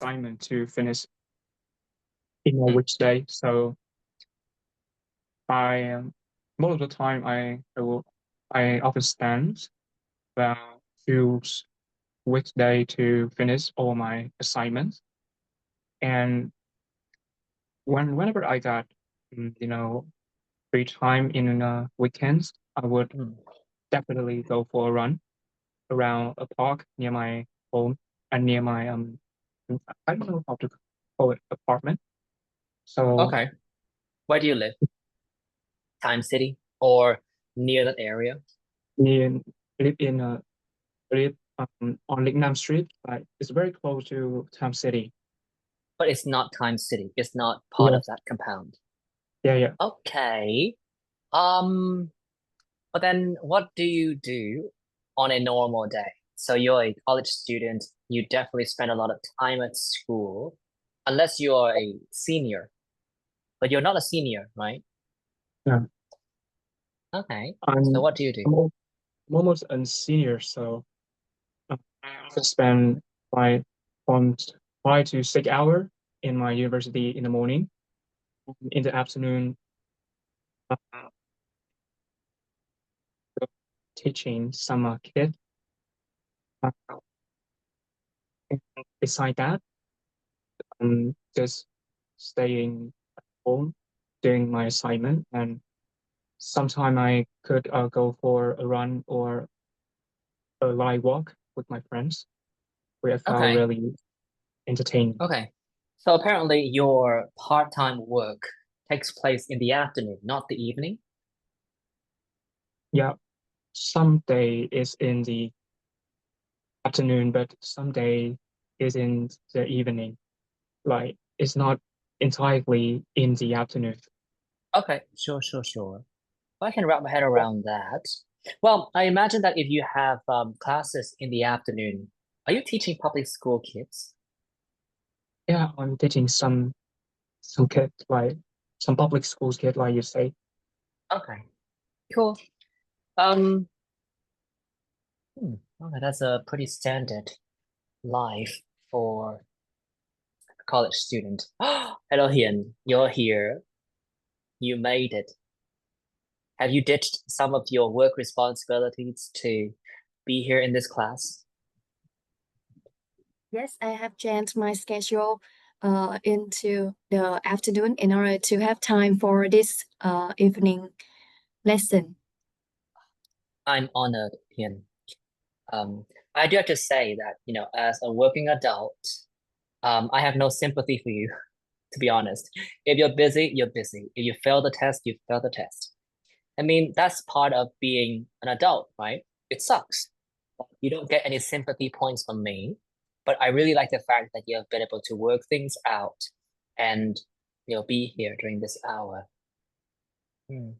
assignment to finish in a Mm. which day. So I most of the time I often stand about choose which day to finish all my assignments. And whenever I got free time in weekends, I would Mm. definitely go for a run around a park near my home and near my I don't know how to call it apartment. So Okay. Where do you live? Time City or near that area? in live in a live on Lingnam Street, but it's very close to Town City. But it's not Time City. It's not part Yeah, of that compound. yeah, yeah. Okay. Um, but then what do you do on a normal day? So you're a college student, you definitely spend a lot of time at school, unless you're a senior, but you're not a senior, right? Yeah. Okay. So I'm what do you do? I'm, al- I'm almost a senior, so I often spend like from 5 to 6 hours in my university in the morning. In the afternoon, uh, teaching some kids. Uh, and beside that, just staying at home doing my assignment, and sometime I could go for a run or a light walk with my friends, which I found Okay. really entertaining. Okay. So apparently your part-time work takes place in the afternoon, not the evening. Yeah, some day is in the afternoon, but some day is in the evening. Like it's not entirely in the afternoon. Okay, sure, sure, sure. I can wrap my head around that. Well, I imagine that if you have classes in the afternoon, are you teaching public school kids? Yeah, I'm teaching some kids like some public schools kid, like you say. Okay, cool. Um, okay, that's a pretty standard life for a college student. Hello, Hian. You're here. You made it. Have you ditched some of your work responsibilities to be here in this class? Yes, I have changed my schedule into the afternoon in order to have time for this evening lesson. I'm honored, Hian. Um, I do have to say that, as a working adult, I have no sympathy for you, to be honest. If you're busy, you're busy. If you fail the test, you fail the test. I mean, that's part of being an adult, right? It sucks. You don't get any sympathy points from me, but I really like the fact that you have been able to work things out and, be here during this hour. Hmm.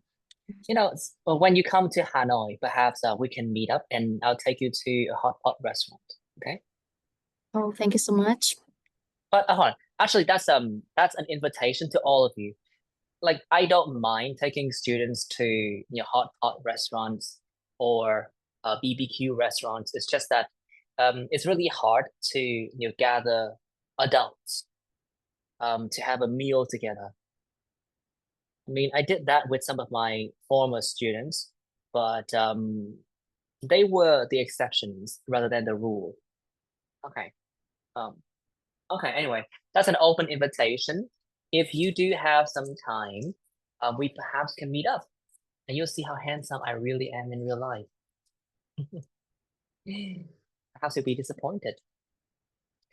Well, when you come to Hanoi, perhaps we can meet up and I'll take you to a hot pot restaurant. Okay? Oh, thank you so much. But hold on. Actually, that's an invitation to all of you. Like, I don't mind taking students to hot pot restaurants or BBQ restaurants. It's just that it's really hard to gather adults to have a meal together. I mean, I did that with some of my former students, but they were the exceptions rather than the rule. Okay. Um, okay, anyway, that's an open invitation. If you do have some time, we perhaps can meet up and you'll see how handsome I really am in real life. Perhaps you'll be disappointed.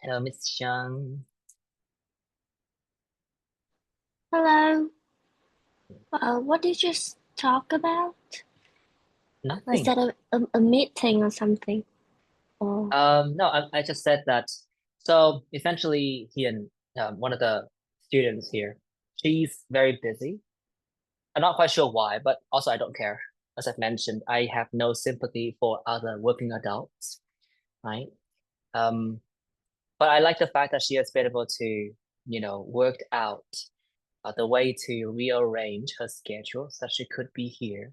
Hello, Miss Chung. Hello. What did you just talk about? Is Nothing. that a meeting or something? Or No, I just said that. So essentially, he and one of the students here, she's very busy. I'm not quite sure why, but also I don't care. As I've mentioned, I have no sympathy for other working adults, right? Um, but I like the fact that she has been able to, worked out the way to rearrange her schedule so that she could be here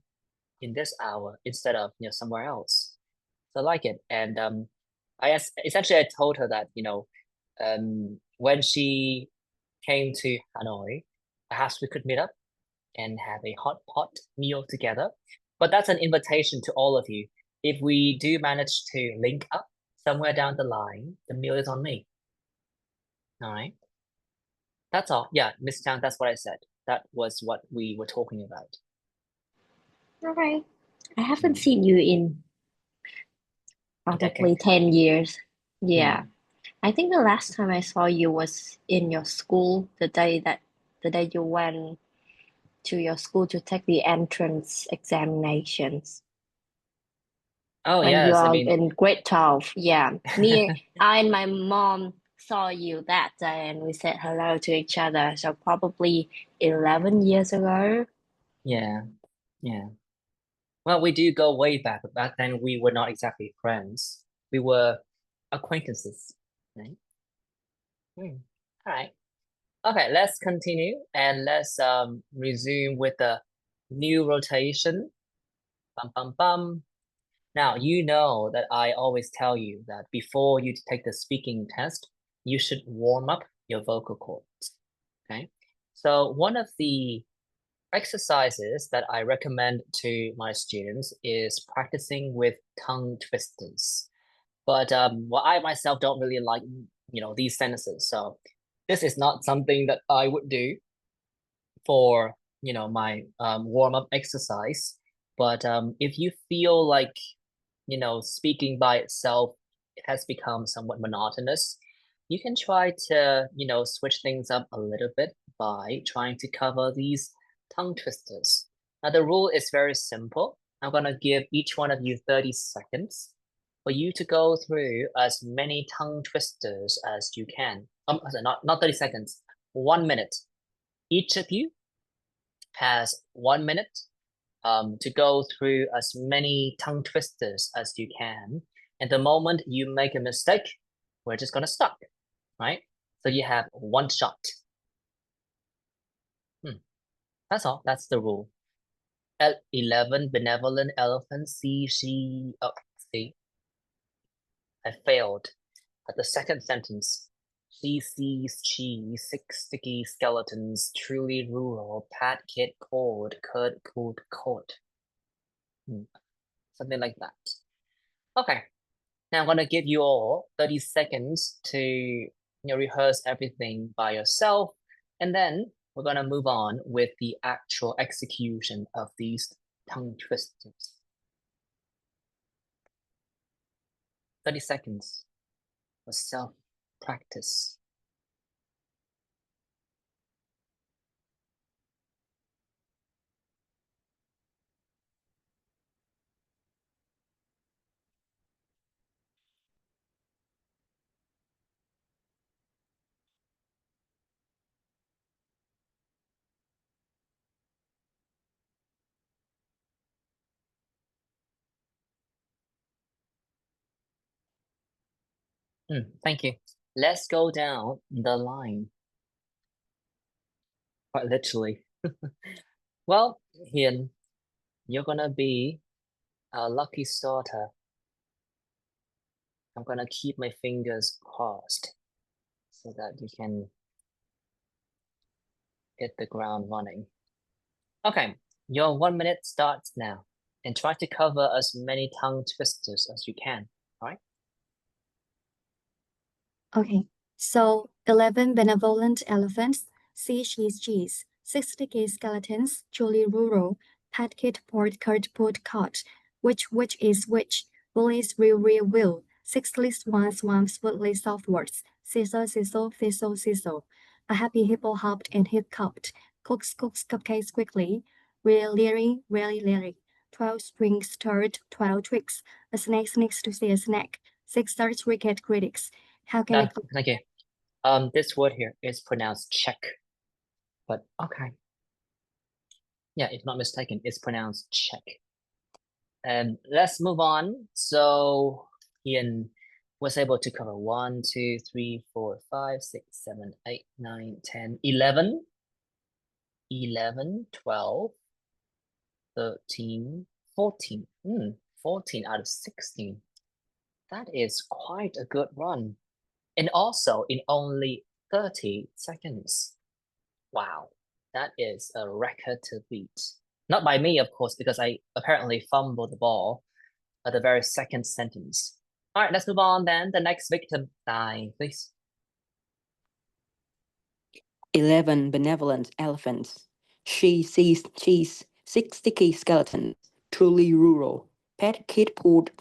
in this hour instead of, somewhere else. So I like it. And essentially I told her that, when she came to Hanoi, perhaps we could meet up and have a hot pot meal together. But that's an invitation to all of you. If we do manage to link up somewhere down the line, the meal is on me. All right. That's all. Yeah, Miss Chang, that's what I said. That was what we were talking about. All right. I haven't seen you in probably decade. 10 years. Yeah. I think the last time I saw you was in your school, the day you went to your school to take the entrance examinations. Oh, When you yes. I are mean, in grade 12. Yeah. I and my mom saw you that day and we said hello to each other. So probably 11 years ago. yeah. Well, we do go way back, but back then we were not exactly friends. We were acquaintances, right? All right. Okay, let's continue and let's resume with the new rotation. Bum bum bum. Now, you know that I always tell you that before you take the speaking test, you should warm up your vocal cords. Okay? So one of the exercises that I recommend to my students is practicing with tongue twisters. But well, I myself don't really like, these sentences. So this is not something that I would do for, my warm-up exercise. But if you feel like, speaking by itself it has become somewhat monotonous, you can try to, switch things up a little bit by trying to cover these tongue twisters. Now, the rule is very simple. I'm going to give each one of you 30 seconds for you to go through as many tongue twisters as you can. Sorry, not 30 seconds, 1 minute. Each of you has 1 minute to go through as many tongue twisters as you can. And the moment you make a mistake, we're just gonna stop, right? So you have one shot. That's all. That's the rule. 11 benevolent elephants. See, I failed at the second sentence. She sees cheese, 6 sticky skeletons, truly rural, pat kid cord, cud coot court. Something like that. Okay. Now I'm gonna give you all 30 seconds to rehearse everything by yourself, and then we're gonna move on with the actual execution of these tongue twisters. 30 seconds for self-practice. Thank you. Let's go down the line. Quite literally. Well, Hian, you're gonna be a lucky starter. I'm gonna keep my fingers crossed so that you can hit the ground running. Okay, your 1 minute starts now, and try to cover as many tongue twisters as you can, all right? Okay, so 11 benevolent elephants, sea cheese, 6 sticky skeletons, truly rural, pat kit port cart put cart, which is which, will is will, 6 swamps woodly southwards, sizzle, thistle, a happy hippo hopped and hiccuped, cooks, cupcakes quickly, really, 12 strings stirred, 12 tricks, a snake sneaks to see a snack, 6 stars wicked critics. How can I? Thank you. This word here is pronounced check, but okay. Yeah, if not mistaken, it's pronounced check. And let's move on. So Ian was able to cover 1, 2, 3, 4, 5, 6, 7, 8, 9, 10, 11, 12, 13, 14. 14 out of 16. That is quite a good run. And also in only 30 seconds. Wow, that is a record to beat. Not by me, of course, because I apparently fumbled the ball at the very second sentence. All right, let's move on then. The next victim, die, please. 11 benevolent elephants. She sees cheese, 6 sticky skeletons. Truly rural. Pet kid pulled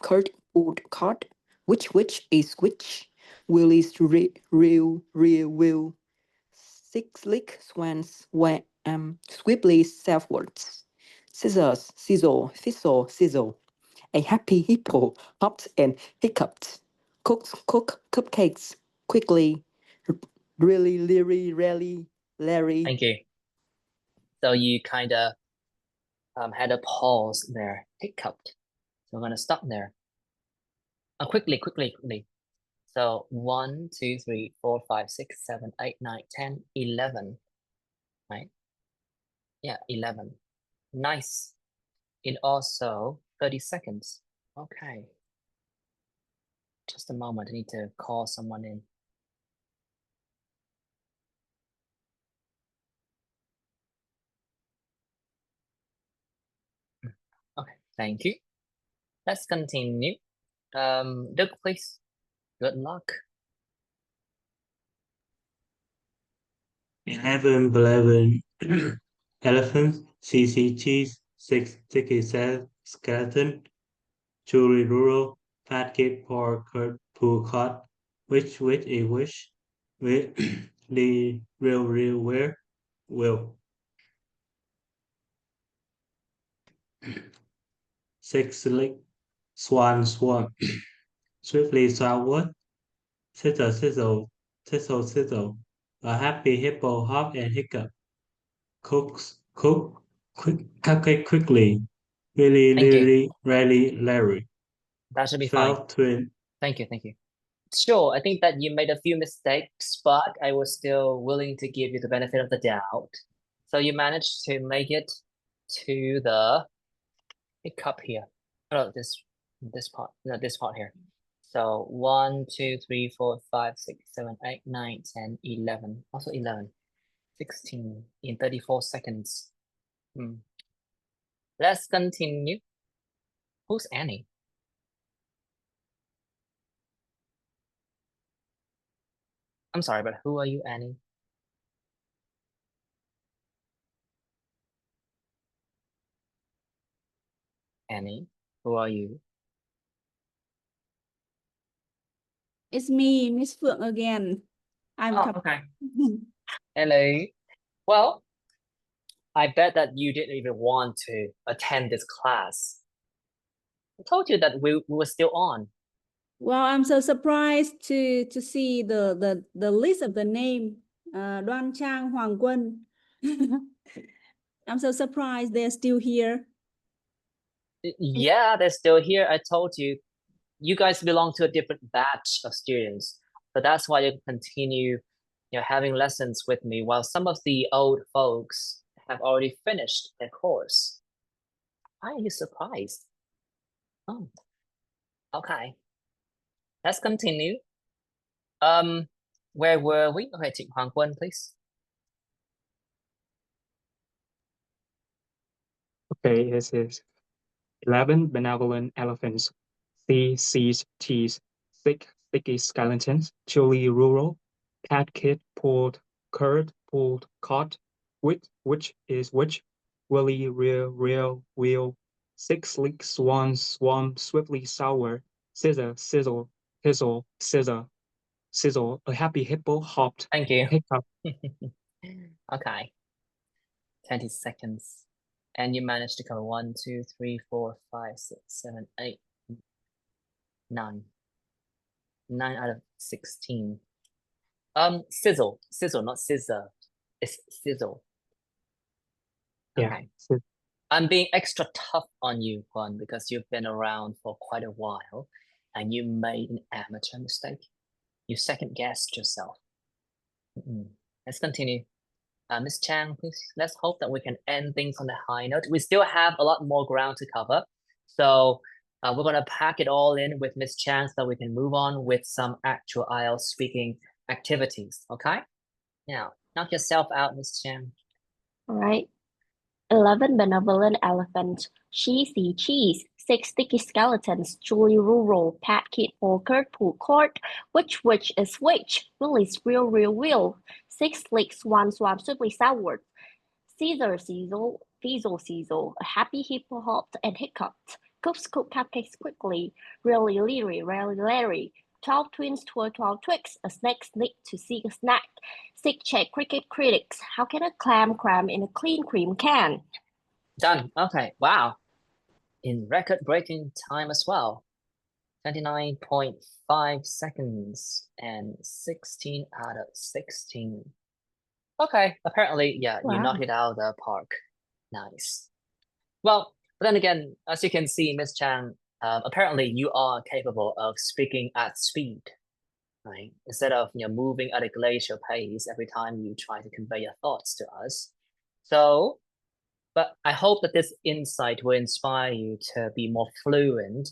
cart. Which is which? Will is real will. 6 lick swans swiftly southwards. Scissors, sizzle. A happy hippo hopped and hiccuped. Cook cupcakes quickly. Really, Larry. Thank you. So you kind of had a pause there, hiccuped. So I'm gonna stop there. Quickly. So 1, 2, 3, 4, 5, 6, 7, 8, 9, 10, 11. Right? Yeah, 11. Nice. In also 30 seconds. Okay. Just a moment. I need to call someone in. Okay, thank you. Let's continue. Đức, please. Good luck. 11 elephants, CC cheese, 6 sticky skeleton, Julie rural, fat kid pork curd pool cod, which a wish, the real where will. 6 slick swan, swiftly southward, sizzle, a happy hippo hop and hiccup, cook, cupcake quickly, Thank you. Larry. That should be fine. 12 twin. Thank you. Sure, I think that you made a few mistakes, but I was still willing to give you the benefit of the doubt. So you managed to make it to the hiccup here. Oh, this part. No, this part here. So 1, 2, 3, 4, 5, 6, 7, 8, 9, 10, 11. Also 11. 16 in 34 seconds. Let's continue. Who's Annie? I'm sorry, but who are you, Annie? Annie, who are you? It's me, Miss Phượng again. Okay. Hello. Well, I bet that you didn't even want to attend this class. I told you that we were still on. Well, I'm so surprised to see the list of the name. Đoan Trang, Hoàng Quân. I'm so surprised they're still here. Yeah, they're still here. I told you, you guys belong to a different batch of students. So that's why you continue, having lessons with me, while some of the old folks have already finished their course. Why are you surprised? Oh, okay. Let's continue. Where were we? Okay, Trịnh Hoàng Quân, please. Okay, this is 11 benevolent elephants, sees cheese, 6 sticky skeletons, Julie rural, cat kid pulled caught, which is which, Willie real wheel, 6 sleek swans swam swiftly sour, scissor, sizzle, hizzle, sizzle, a happy hippo hopped, Thank you. hiccup. Okay. 20 seconds. And you managed to cover 1, 2, 3, 4, 5, 6, 7, 8, 9. 9 out of 16. Sizzle, not scissor. It's sizzle. Okay. Yeah. I'm being extra tough on you, Juan, because you've been around for quite a while and you made an amateur mistake. You second-guessed yourself. Let's continue. Ms. Chang, please. Let's hope that we can end things on a high note. We still have a lot more ground to cover. So We're gonna pack it all in with Miss Chan so that we can move on with some actual IELTS speaking activities. Okay. Now, knock yourself out, Miss Chan. All right. 11 benevolent elephants, cheesy cheese, 6 sticky skeletons, Julie Rural, Pat Kid Poker, Pool Court, which is which, Willie's real, 6 legs, one swam swiftly southward, Caesar Cecil, a happy hippo hopped and hiccuped, Coops cook cupcakes quickly, really leery, rarely Larry, 12 twins twirl 12 twigs, a snake sneaked to seek a snack, sick check cricket critics, how can a clam cram in a clean cream can? Done. Okay. Wow. In record-breaking time as well. 29.5 seconds and 16 out of 16. Okay. Apparently, yeah, you Wow. knocked it out of the park. Nice. Well, but then again, as you can see, Miss Chan, apparently you are capable of speaking at speed, right? Instead of moving at a glacial pace every time you try to convey your thoughts to us. So, but I hope that this insight will inspire you to be more fluent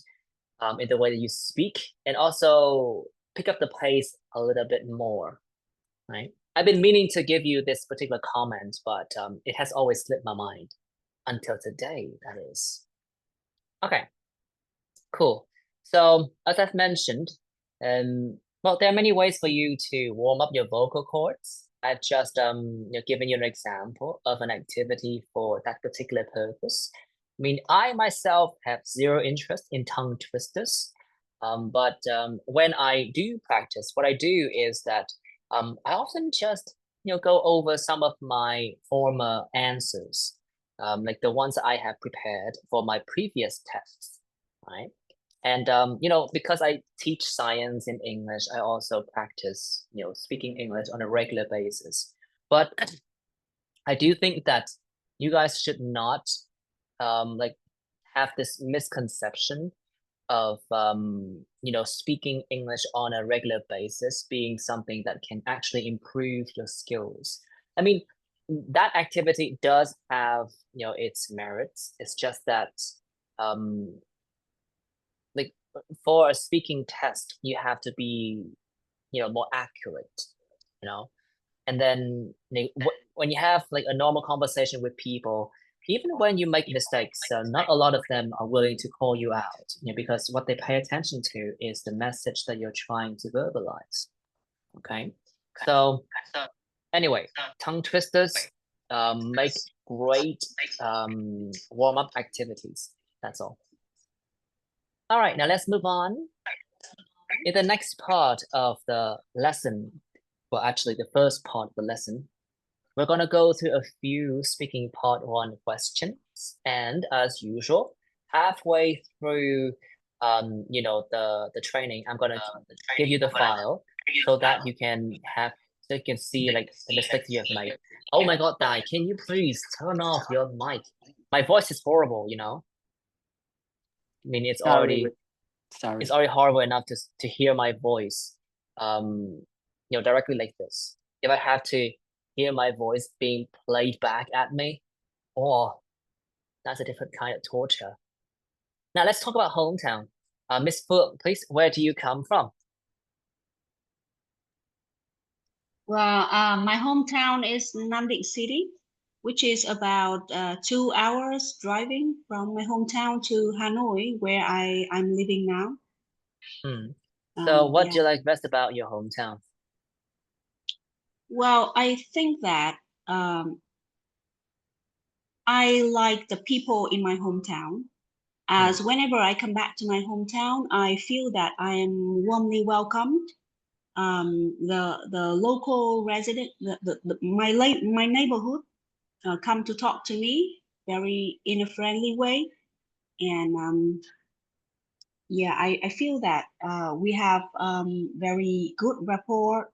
in the way that you speak, and also pick up the pace a little bit more, right? I've been meaning to give you this particular comment, but it has always slipped my mind. Until today, that is. Okay, cool. So as I've mentioned, well, there are many ways for you to warm up your vocal cords. I've just given you an example of an activity for that particular purpose. I mean, I myself have zero interest in tongue twisters, but when I do practice, what I do is that I often just go over some of my former answers. Like the ones I have prepared for my previous tests, right? And because I teach science in English, I also practice speaking English on a regular basis. But I do think that you guys should not like have this misconception of speaking English on a regular basis being something that can actually improve your skills. I mean, that activity does have its merits. It's just that like for a speaking test you have to be more accurate, and then when you have like a normal conversation with people, even when you make mistakes, not a lot of them are willing to call you out, because what they pay attention to is the message that you're trying to verbalize. Okay, so anyway, tongue twisters make great warm-up activities. That's all. All right, now let's move on. In the next part of the lesson, well, actually the first part of the lesson, we're going to go through a few speaking part 1 questions. And as usual, halfway through the training, I'm going to give you the file so that you can see like the mistakes you have made. Oh my god, Dai, can you please turn off your mic? My voice is horrible, I mean, it's already horrible enough to hear my voice directly like this. If I have to hear my voice being played back at me, that's a different kind of torture. Now let's talk about hometown. Miss Fu, please, where do you come from? Well, my hometown is Nanding City, which is about 2 hours driving from my hometown to Hanoi, where I'm living now. So what do you like best about your hometown? Well, I think that I like the people in my hometown. As whenever I come back to my hometown, I feel that I am warmly welcomed. The local resident, my neighborhood, come to talk to me very in a friendly way, and I feel that we have very good rapport.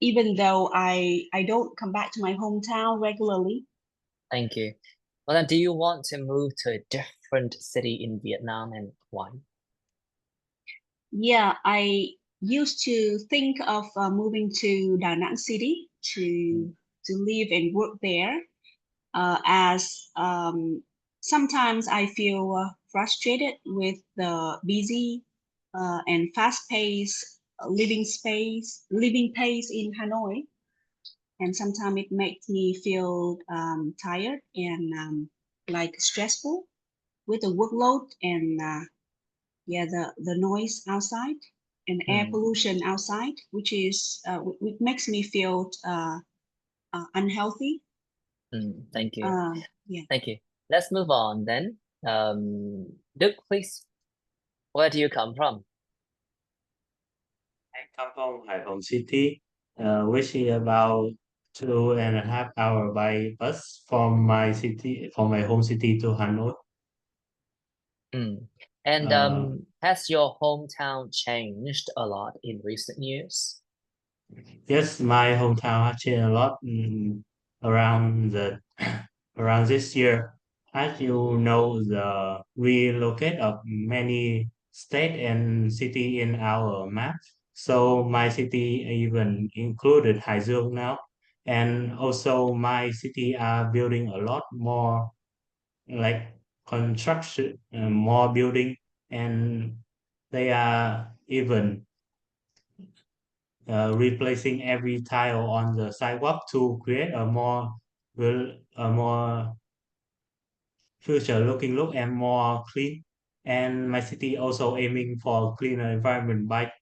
Even though I don't come back to my hometown regularly. Thank you. Well, then, do you want to move to a different city in Vietnam, and why? Yeah, I used to think of moving to Da Nang City to live and work there, as sometimes I feel frustrated with the busy and fast-paced living pace in Hanoi, and sometimes it makes me feel tired and like stressful with the workload and the noise outside and air pollution outside, which makes me feel unhealthy. Thank you. Yeah. Thank you. Let's move on then. Duke, please. Where do you come from? I come from Hải City, which is about 2.5 hours by bus from my city, from my home city to Hanoi. And Uh, has your hometown changed a lot in recent years? yes, my hometown has changed a lot around the around this year. As you know, the relocate of many state and city in our map. So my city even included Hải Dương now, and also my city are building a lot more like construction, more building, and they are even replacing every tile on the sidewalk to create a more future looking look and more clean. And my city also aiming for cleaner environment by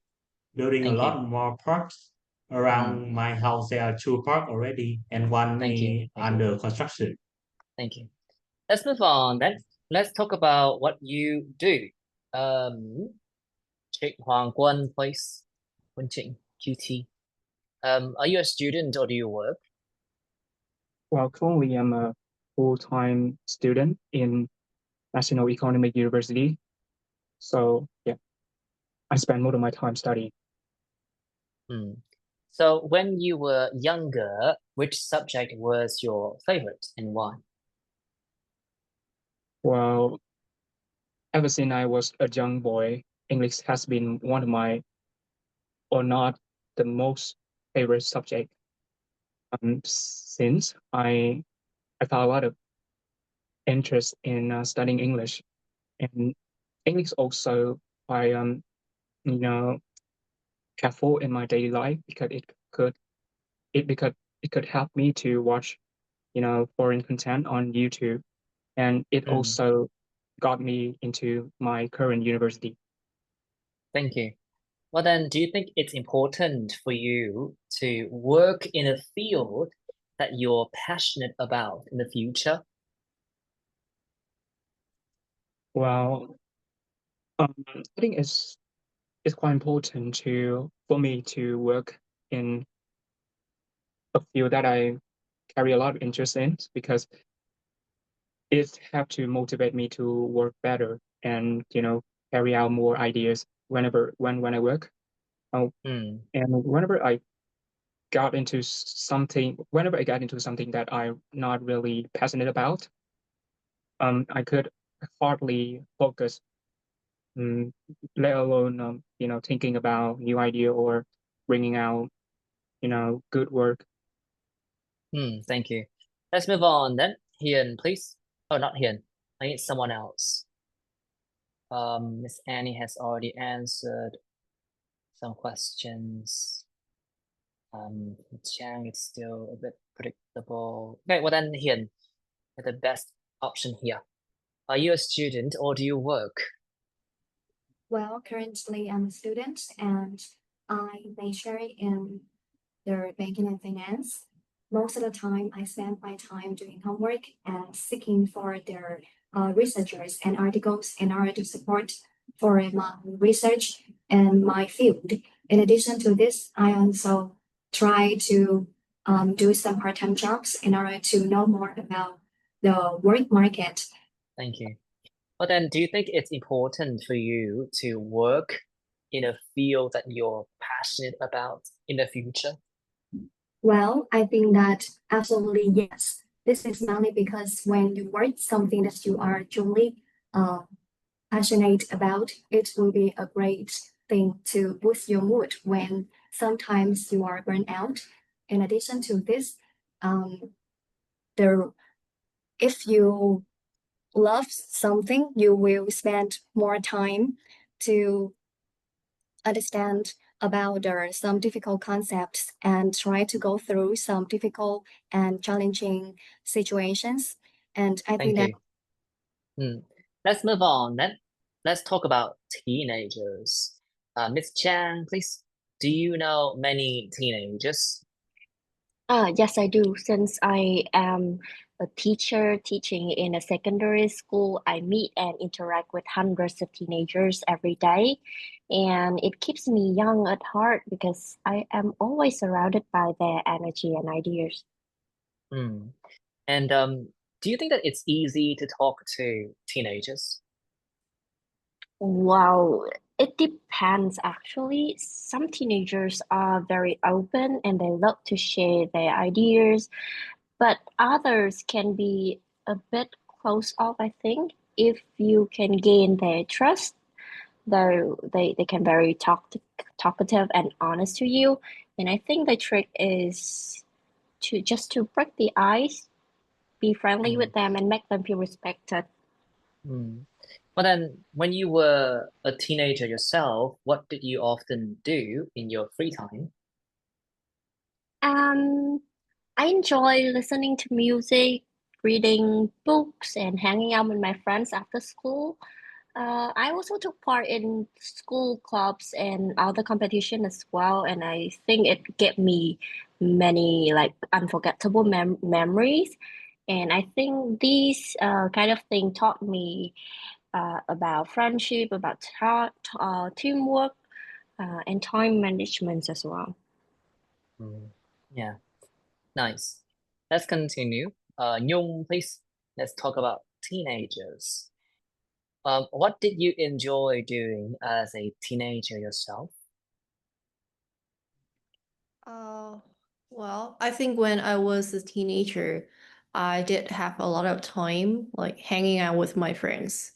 building a Thank you. lot more parks around my house. There are 2 parks already and one Thank you. Thank you. under construction. Thank you. Let's move on then. Let's talk about what you do. Trịnh Hoàng Quân, please. Quân Trịnh, QT. Are you a student or do you work? Well, currently I'm a full-time student in National Economic University. So yeah, I spend most of my time studying. So when you were younger, which subject was your favorite and why? Well, ever since I was a young boy, English has been one of my, or not the most favorite subject. Since I found a lot of interest in studying English, and English also I helpful in my daily life because it could help me to watch foreign content on YouTube, and it also got me into my current university. Thank you. Well then, do you think it's important for you to work in a field that you're passionate about in the future? Well, I think it's quite important for me to work in a field that I carry a lot of interest in, because it have to motivate me to work better and carry out more ideas when I work. And whenever I got into something that I'm not really passionate about, I could hardly focus, let alone thinking about new idea or bringing out good work. Thank you. Let's move on then. Hian, please. Oh, not Hian. I need someone else. Miss Annie has already answered some questions. Chang is still a bit predictable. Okay, well then Hian, the best option here. Are you a student or do you work? Well, currently I'm a student and I major in the banking and finance. Most of the time, I spend my time doing homework and seeking for their researchers and articles in order to support for my research and my field. In addition to this, I also try to do some part-time jobs in order to know more about the work market. Thank you. Well then, do you think it's important for you to work in a field that you're passionate about in the future? Well, I think that absolutely yes. This is mainly because when you work something that you are truly passionate about, it will be a great thing to boost your mood when sometimes you are burned out. In addition to this, if you love something, you will spend more time to understand about some difficult concepts and try to go through some difficult and challenging situations. And I think Thank that you. Let's move on. Let's talk about teenagers. Miss Chan, please. Do you know many teenagers? Yes, I do. Since I am a teacher teaching in a secondary school, I meet and interact with hundreds of teenagers every day. And it keeps me young at heart because I am always surrounded by their energy and ideas. Hmm. And do you think that it's easy to talk to teenagers? Well, it depends actually. Some teenagers are very open and they love to share their ideas, but others can be a bit close off, I think. If you can gain their trust, though they can very talkative and honest to you. And I think the trick is to break the ice, be friendly Hmm. with them and make them feel respected. Hmm. But then, when you were a teenager yourself, what did you often do in your free time? Um, I enjoy listening to music, reading books, and hanging out with my friends after school. I also took part in school clubs and other competition as well, and I think it gave me many like unforgettable memories. And I think these kind of thing taught me about friendship, about teamwork, and time management as well. Hmm. Yeah, nice. Let's continue. Nhung, please. Let's talk about teenagers. What did you enjoy doing as a teenager yourself? Uh, well, I think when I was a teenager, I did have a lot of time like hanging out with my friends.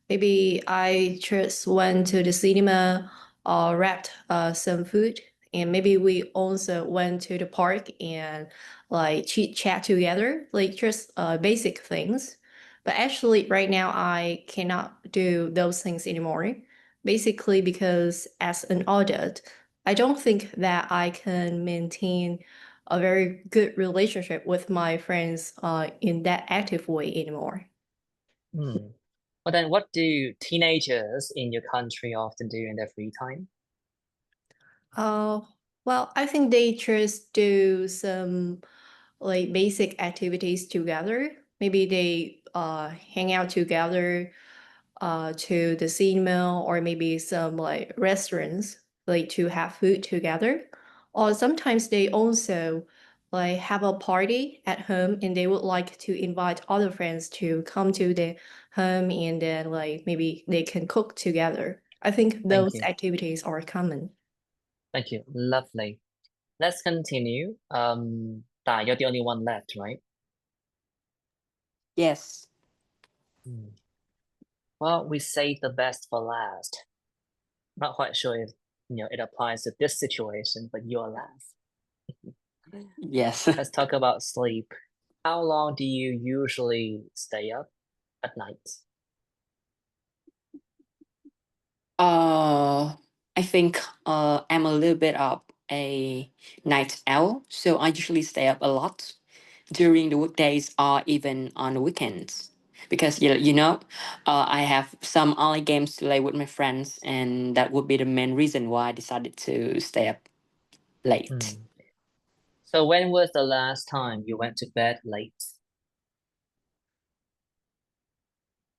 Maybe I just went to the cinema or wrapped some food, and maybe we also went to the park and like chit chat together, like just basic things. But actually, right now, I cannot do those things anymore. Basically, because as an adult, I don't think that I can maintain a very good relationship with my friends in that active way anymore. Hmm. But then, what do teenagers in your country often do in their free time? Uh, well, I think they just do some like basic activities together. Maybe they hang out together to the cinema or maybe some like restaurants like to have food together. Or sometimes they also like have a party at home and they would like to invite other friends to come to their home and then like maybe they can cook together. I think Thank those you. activities are common. Thank you. Lovely. Let's continue. Da, you're the only one left, right? Yes. Hmm. Well, we saved the best for last. Not quite sure if it applies to this situation, but you're last. Yes. Let's talk about sleep. How long do you usually stay up at night? I think I'm a little bit of a night owl, so I usually stay up a lot during the weekdays or even on the weekends. Because I have some online games to play with my friends, and that would be the main reason why I decided to stay up late. Hmm. So when was the last time you went to bed late?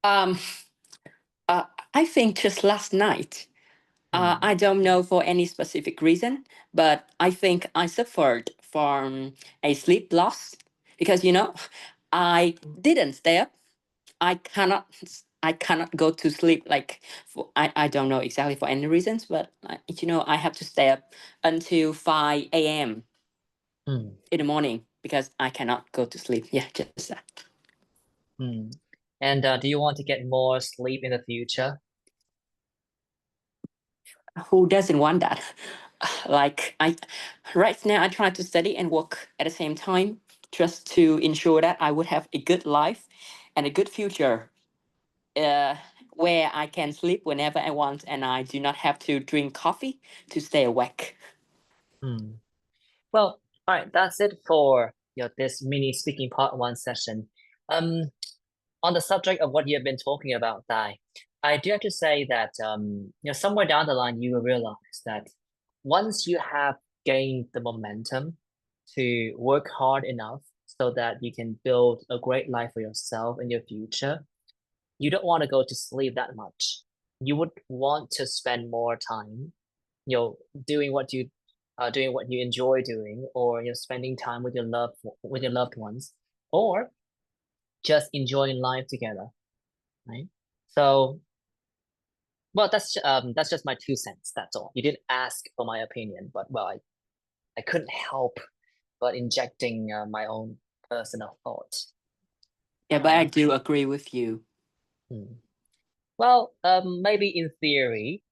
Um, I think just last night. Hmm. I don't know for any specific reason, but I think I suffered from a sleep loss because I didn't stay up. I cannot I cannot go to sleep like I don't know exactly for any reasons, but I have to stay up until 5 a.m. Hmm. in the morning because I cannot go to sleep. Yeah, just that. Hmm. And do you want to get more sleep in the future? Who doesn't want that? Like right now I try to study and work at the same time just to ensure that I would have a good life and a good future where I can sleep whenever I want, and I do not have to drink coffee to stay awake. Well, all right, that's it for this mini speaking part 1 session. On the subject of what you have been talking about, Dai, I do have to say that somewhere down the line you will realize that once you have gained the momentum to work hard enough so that you can build a great life for yourself in your future, you don't want to go to sleep that much. You would want to spend more time, doing what you enjoy doing, or spending time with your loved ones, or just enjoying life together, right? So, well, that's just my 2 cents. That's all. You didn't ask for my opinion, but well, I couldn't help but injecting my own personal thoughts. Yeah, but I do agree with you. Well, maybe in theory,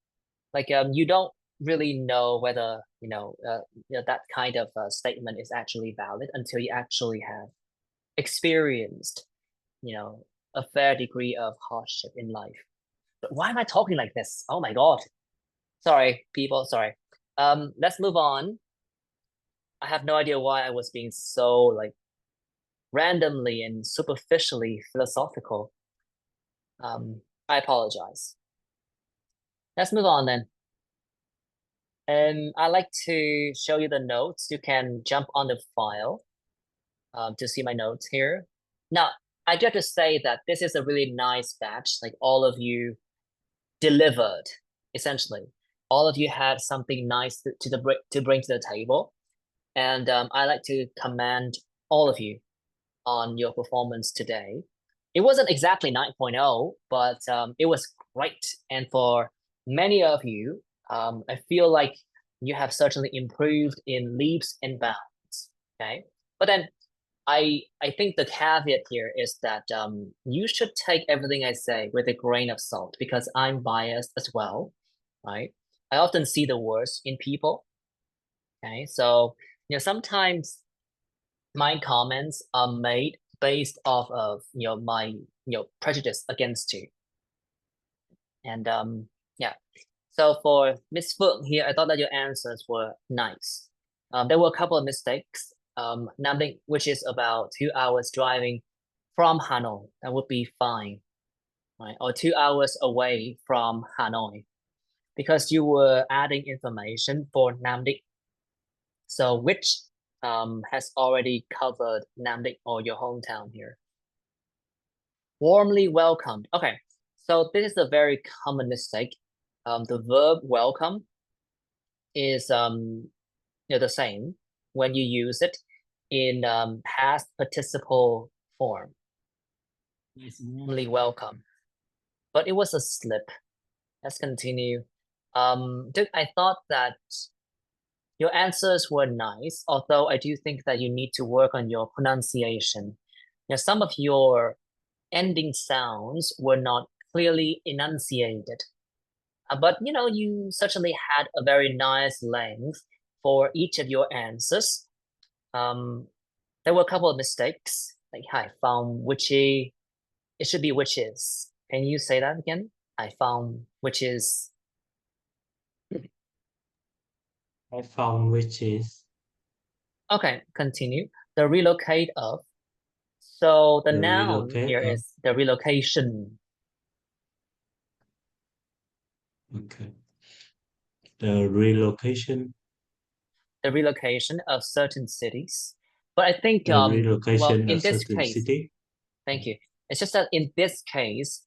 like you don't really know whether that kind of statement is actually valid until you actually have experienced a fair degree of hardship in life. But why am I talking like this? Oh my God. Sorry, people, sorry. Let's move on. I have no idea why I was being so like randomly and superficially philosophical. I apologize. Let's move on then. I like to show you the notes. You can jump on the file to see my notes here. Now, I do have to say that this is a really nice batch. Like all of you delivered, essentially. All of you had something nice to bring to the table. And I like to commend all of you on your performance today. It wasn't exactly 9.0, but it was great. And for many of you, I feel like you have certainly improved in leaps and bounds. Okay, but then I think the caveat here is that you should take everything I say with a grain of salt because I'm biased as well, right? I often see the worst in people. Okay, so sometimes my comments are made based off of my prejudice against you. And yeah, so for Miss Phượng here, I thought that your answers were nice. There were a couple of mistakes. Nam Định, which is about 2 hours driving from Hanoi, that would be fine, right? Or 2 hours away from Hanoi, because you were adding information for Nam Định. So which has already covered Nam Định or your hometown here. Warmly welcomed. Okay, so this is a very common mistake. The verb welcome is the same when you use it in past participle form. It's warmly welcome, but it was a slip. Let's continue. Duke, I thought that your answers were nice, although I do think that you need to work on your pronunciation. Some of your ending sounds were not clearly enunciated. But you certainly had a very nice length for each of your answers. There were a couple of mistakes, like I found witchy. It should be witches. Can you say that again? I found witches. I found witches. Okay, continue. The relocate of. So the The noun relocate here of. is the relocation. Okay. The relocation. The relocation of certain cities. But I think The relocation in of this certain case, city. thank you. It's just that in this case,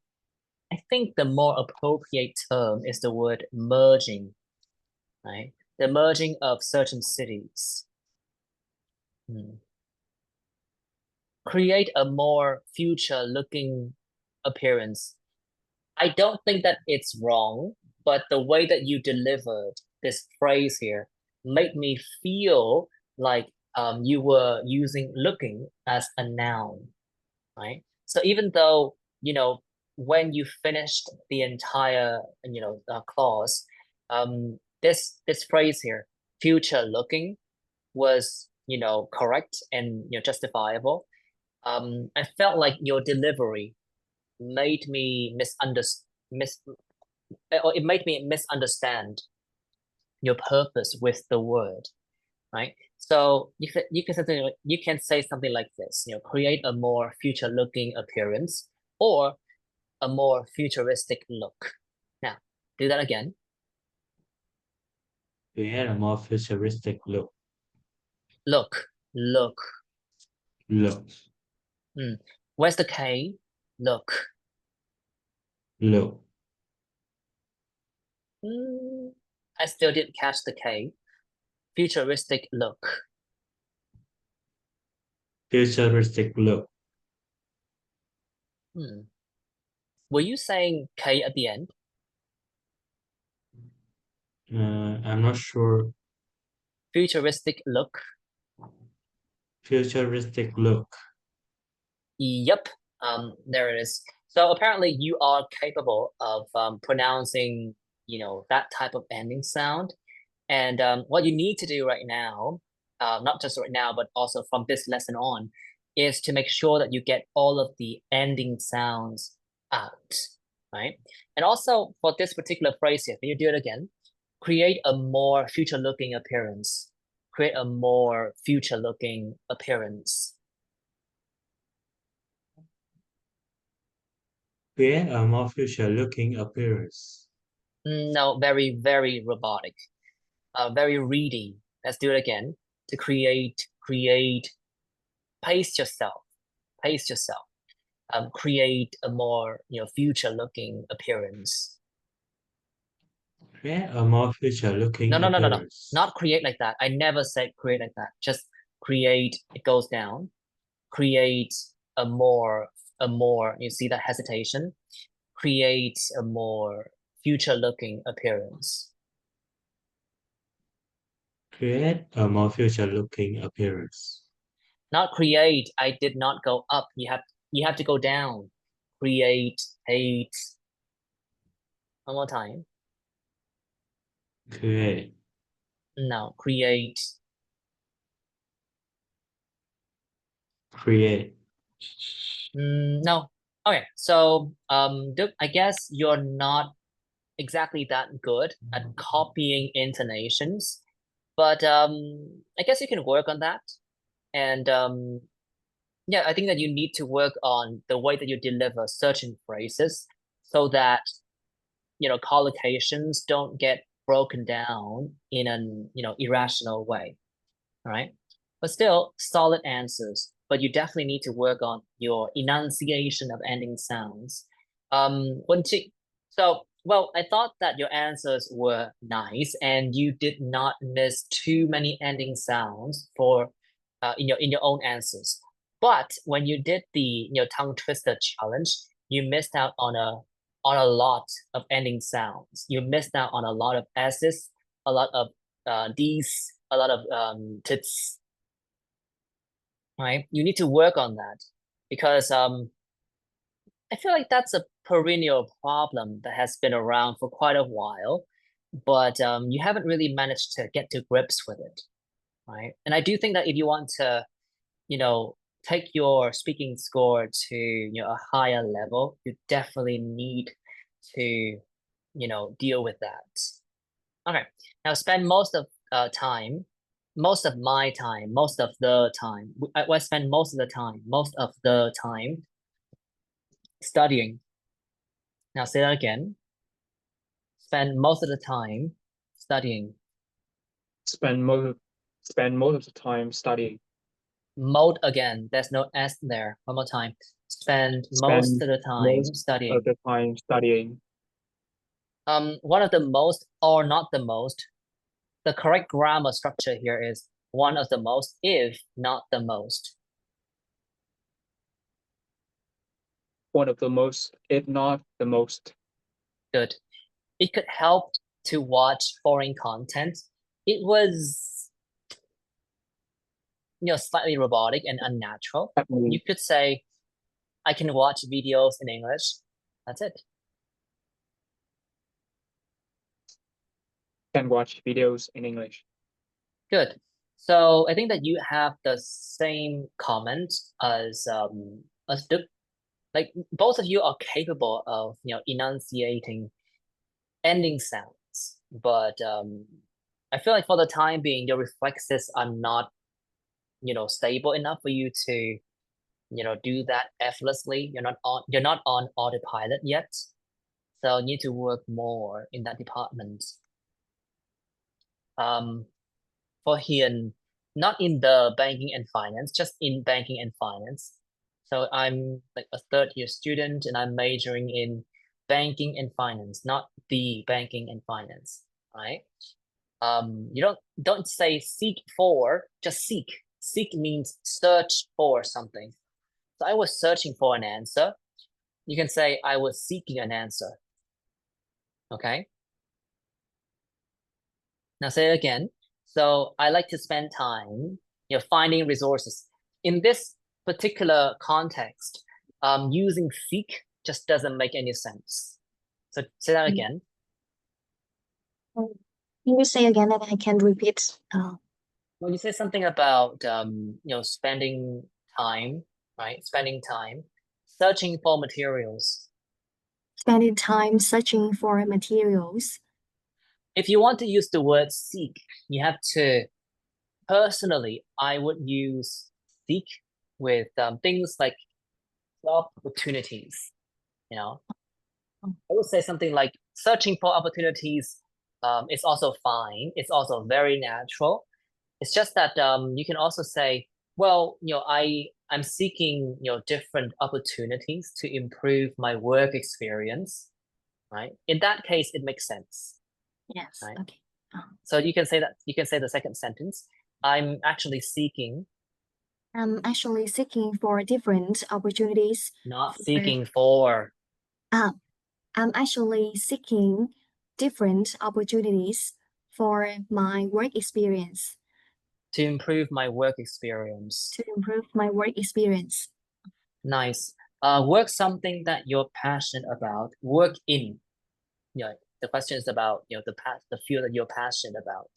I think the more appropriate term is the word merging, right? The merging of certain cities. Create a more future-looking appearance. I don't think that it's wrong, but the way that you delivered this phrase here made me feel like you were using looking as a noun, right? So even though, when you finished the entire, clause, this phrase here, future looking, was, correct and, justifiable. I felt like your delivery made me it made me misunderstand your purpose with the word, right? So you can say something like this, create a more future-looking appearance or a more futuristic look. Now, do that again. Create a more futuristic look. Look. Look. Where's the K? Look. Look. I still didn't catch the K. Futuristic look. Futuristic look. Were you saying K at the end? I'm not sure. Futuristic look. Futuristic look. Yep. There it is. So apparently you are capable of pronouncing, that type of ending sound. And what you need to do right now, not just right now, but also from this lesson on, is to make sure that you get all of the ending sounds out, right? And also for this particular phrase here, can you do it again? Create a more future-looking appearance. Create a more future-looking appearance. Create a more future-looking appearance. No, very, very robotic. Very ready. Let's do it again. To create, pace yourself. Create a more, future-looking appearance. Create a more future-looking No, appearance. not create like that. I never said create like that. Just create, it goes down. Create a more, you see that hesitation? Create a more future-looking appearance. Create a more future-looking appearance. Not create. I did not go up. You have to go down. Create. One more time. Create. No, create. No. Okay, so Duke, I guess you're not exactly that good at copying intonations, but I guess you can work on that. And yeah, I think that you need to work on the way that you deliver certain phrases so that collocations don't get broken down in an irrational way. All right, but still solid answers, but you definitely need to work on your enunciation of ending sounds. Well, I thought that your answers were nice and you did not miss too many ending sounds for in your own answers. But when you did the tongue twister challenge, you missed out on a lot of ending sounds. You missed out on a lot of S's, a lot of D's, a lot of tits. Right? You need to work on that because I feel like that's a perennial problem that has been around for quite a while, but you haven't really managed to get to grips with it, right? And I do think that if you want to, take your speaking score to a higher level, you definitely need to, deal with that. Okay, now spend most of my time, most of the time. I spend most of the time studying. Now say that again. Spend most of the time studying. Spend most of the time studying. Mode again. There's no S there. One more time. Spend most of the time studying. Of the time studying. One of the most or not the most. The correct grammar structure here is one of the most, if not the most. One of the most, if not the most. Good. It could help to watch foreign content. It was, slightly robotic and unnatural. You could say, I can watch videos in English. That's it. Can watch videos in English. Good. So I think that you have the same comment as Duke. like both of you are capable of enunciating ending sounds, but I feel like for the time being, your reflexes are not stable enough for you to do that effortlessly. You're not on autopilot yet, so you need to work more in that department. For Hian, not in the banking and finance, just in banking and finance. So I'm like a third-year student and I'm majoring in banking and finance, not the banking and finance, right? You don't say seek for, just seek. Seek means search for something. So I was searching for an answer. You can say I was seeking an answer. Okay? Now say it again. So I like to spend time, finding resources. In this particular context, using seek just doesn't make any sense. So say that again. Can you say again that I can repeat? When you say something about spending time, right? Spending time searching for materials. Spending time searching for materials. If you want to use the word seek, you have to personally, I would use seek with things like job opportunities. I would say something like searching for opportunities is also fine. It's also very natural. It's just that you can also say, well, I'm seeking different opportunities to improve my work experience, right? In that case, it makes sense. Yes. Right? Okay. So you can say that. You can say the second sentence. I'm actually seeking. I'm actually seeking for different opportunities. Not seeking for. I'm actually seeking different opportunities for my work experience. To improve my work experience. To improve my work experience. Nice. Work something that you're passionate about. Work in. The question is about the field that you're passionate about.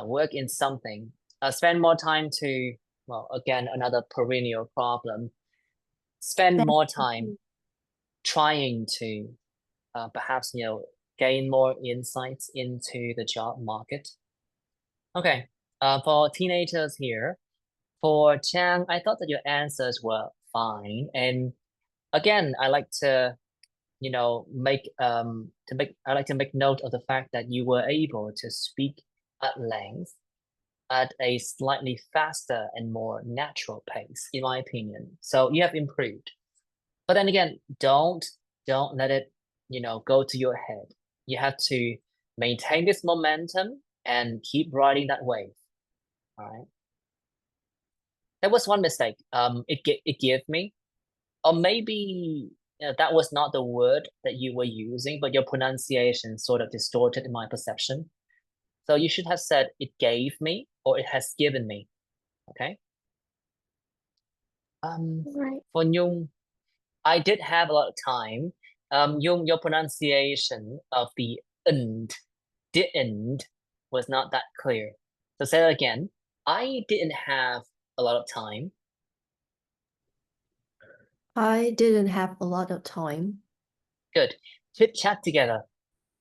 Work in something. Spend more time to, well, again, another perennial problem. Spend more time trying to perhaps gain more insights into the job market. Okay. For teenagers here, for Chang, I thought that your answers were fine. And again, I like to I like to make note of the fact that you were able to speak at length at a slightly faster and more natural pace, in my opinion. So you have improved. But then again, don't let it, go to your head. You have to maintain this momentum and keep riding that wave. All right. That was one mistake. It gave me, or maybe that was not the word that you were using, but your pronunciation sort of distorted my perception. So you should have said it gave me or it has given me. Okay. Right. For Nhung, I did have a lot of time. Nhung, your pronunciation of the didn't was not that clear. So say that again. I didn't have a lot of time. I didn't have a lot of time. Good. Chit chat together.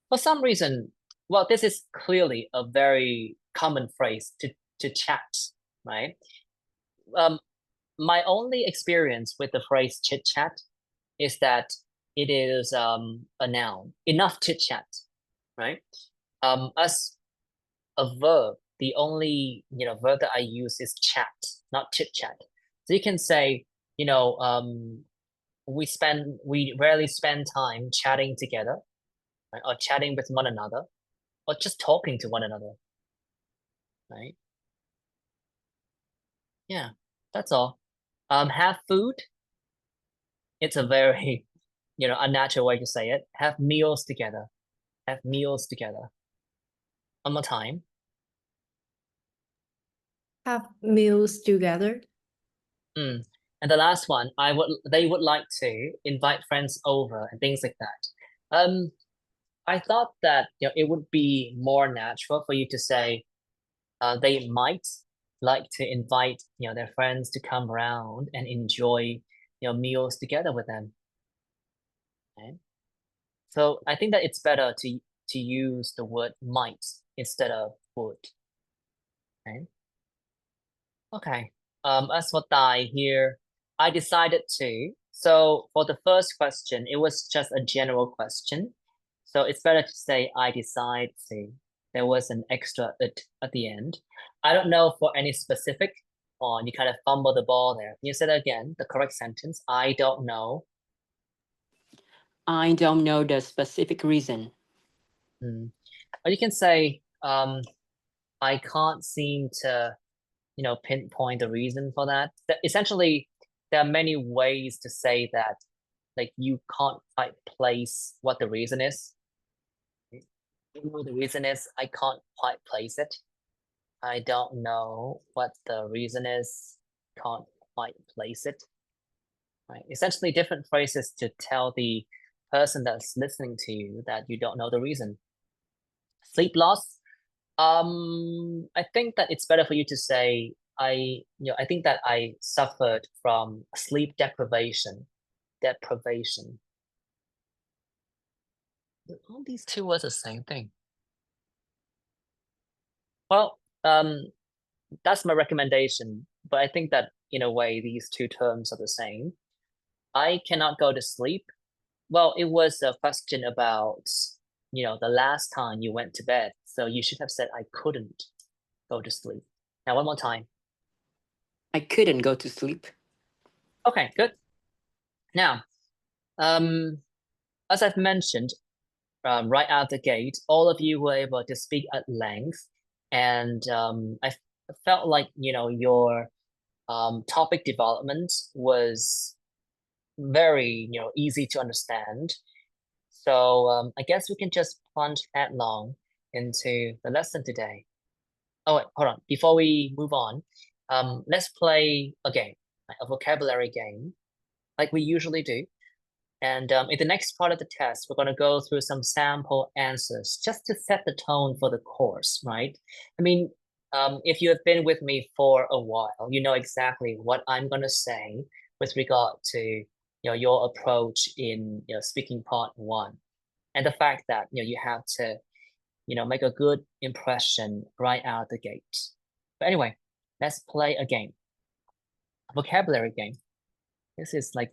For some reason, well, this is clearly a very common phrase to chat, right? My only experience with the phrase chit chat is that it is a noun. Enough chit chat, right? As a verb, the only verb that I use is chat, not chit chat. So you can say, we rarely spend time chatting together, right? Or chatting with one another, or just talking to one another, right? Yeah, that's all. Have food. It's a very, unnatural way to say it. Have meals together. Have meals together. One more time. Have meals together. And the last one, they would like to invite friends over and things like that. I thought that it would be more natural for you to say they might like to invite their friends to come around and enjoy meals together with them. Okay? So I think that it's better to use the word might instead of would. Okay. Okay. As for Dai here, I decided to. So for the first question, it was just a general question. So it's better to say I decide to. There was an extra it at the end. I don't know for any specific, or you kind of fumble the ball there. You said again, the correct sentence. I don't know. I don't know the specific reason. Or you can say, I can't seem to, pinpoint the reason for that. Essentially, there are many ways to say that, like you can't quite place what the reason is. You know the reason is, I can't quite place it. I don't know what the reason is, can't quite place it. Right? Essentially, different phrases to tell the person that's listening to you that you don't know the reason. Sleep loss. I think that it's better for you to say, I think that I suffered from sleep deprivation. All these two words are the same thing. Well, that's my recommendation, but I think that in a way, these two terms are the same. I cannot go to sleep. Well, it was a question about, the last time you went to bed. So you should have said, I couldn't go to sleep. Now, one more time. I couldn't go to sleep. Okay, good. Now, as I've mentioned, right out the gate, all of you were able to speak at length, and I felt like your topic development was very easy to understand. So I guess we can just plunge headlong into the lesson today. Oh wait, hold on. Before we move on, let's play a game, a vocabulary game, like we usually do. And in the next part of the test, we're going to go through some sample answers just to set the tone for the course, right? I mean, if you have been with me for a while, you know exactly what I'm going to say with regard to your approach in speaking part 1, and the fact that you have to make a good impression right out the gate. But anyway, let's play a game, a vocabulary game. This is like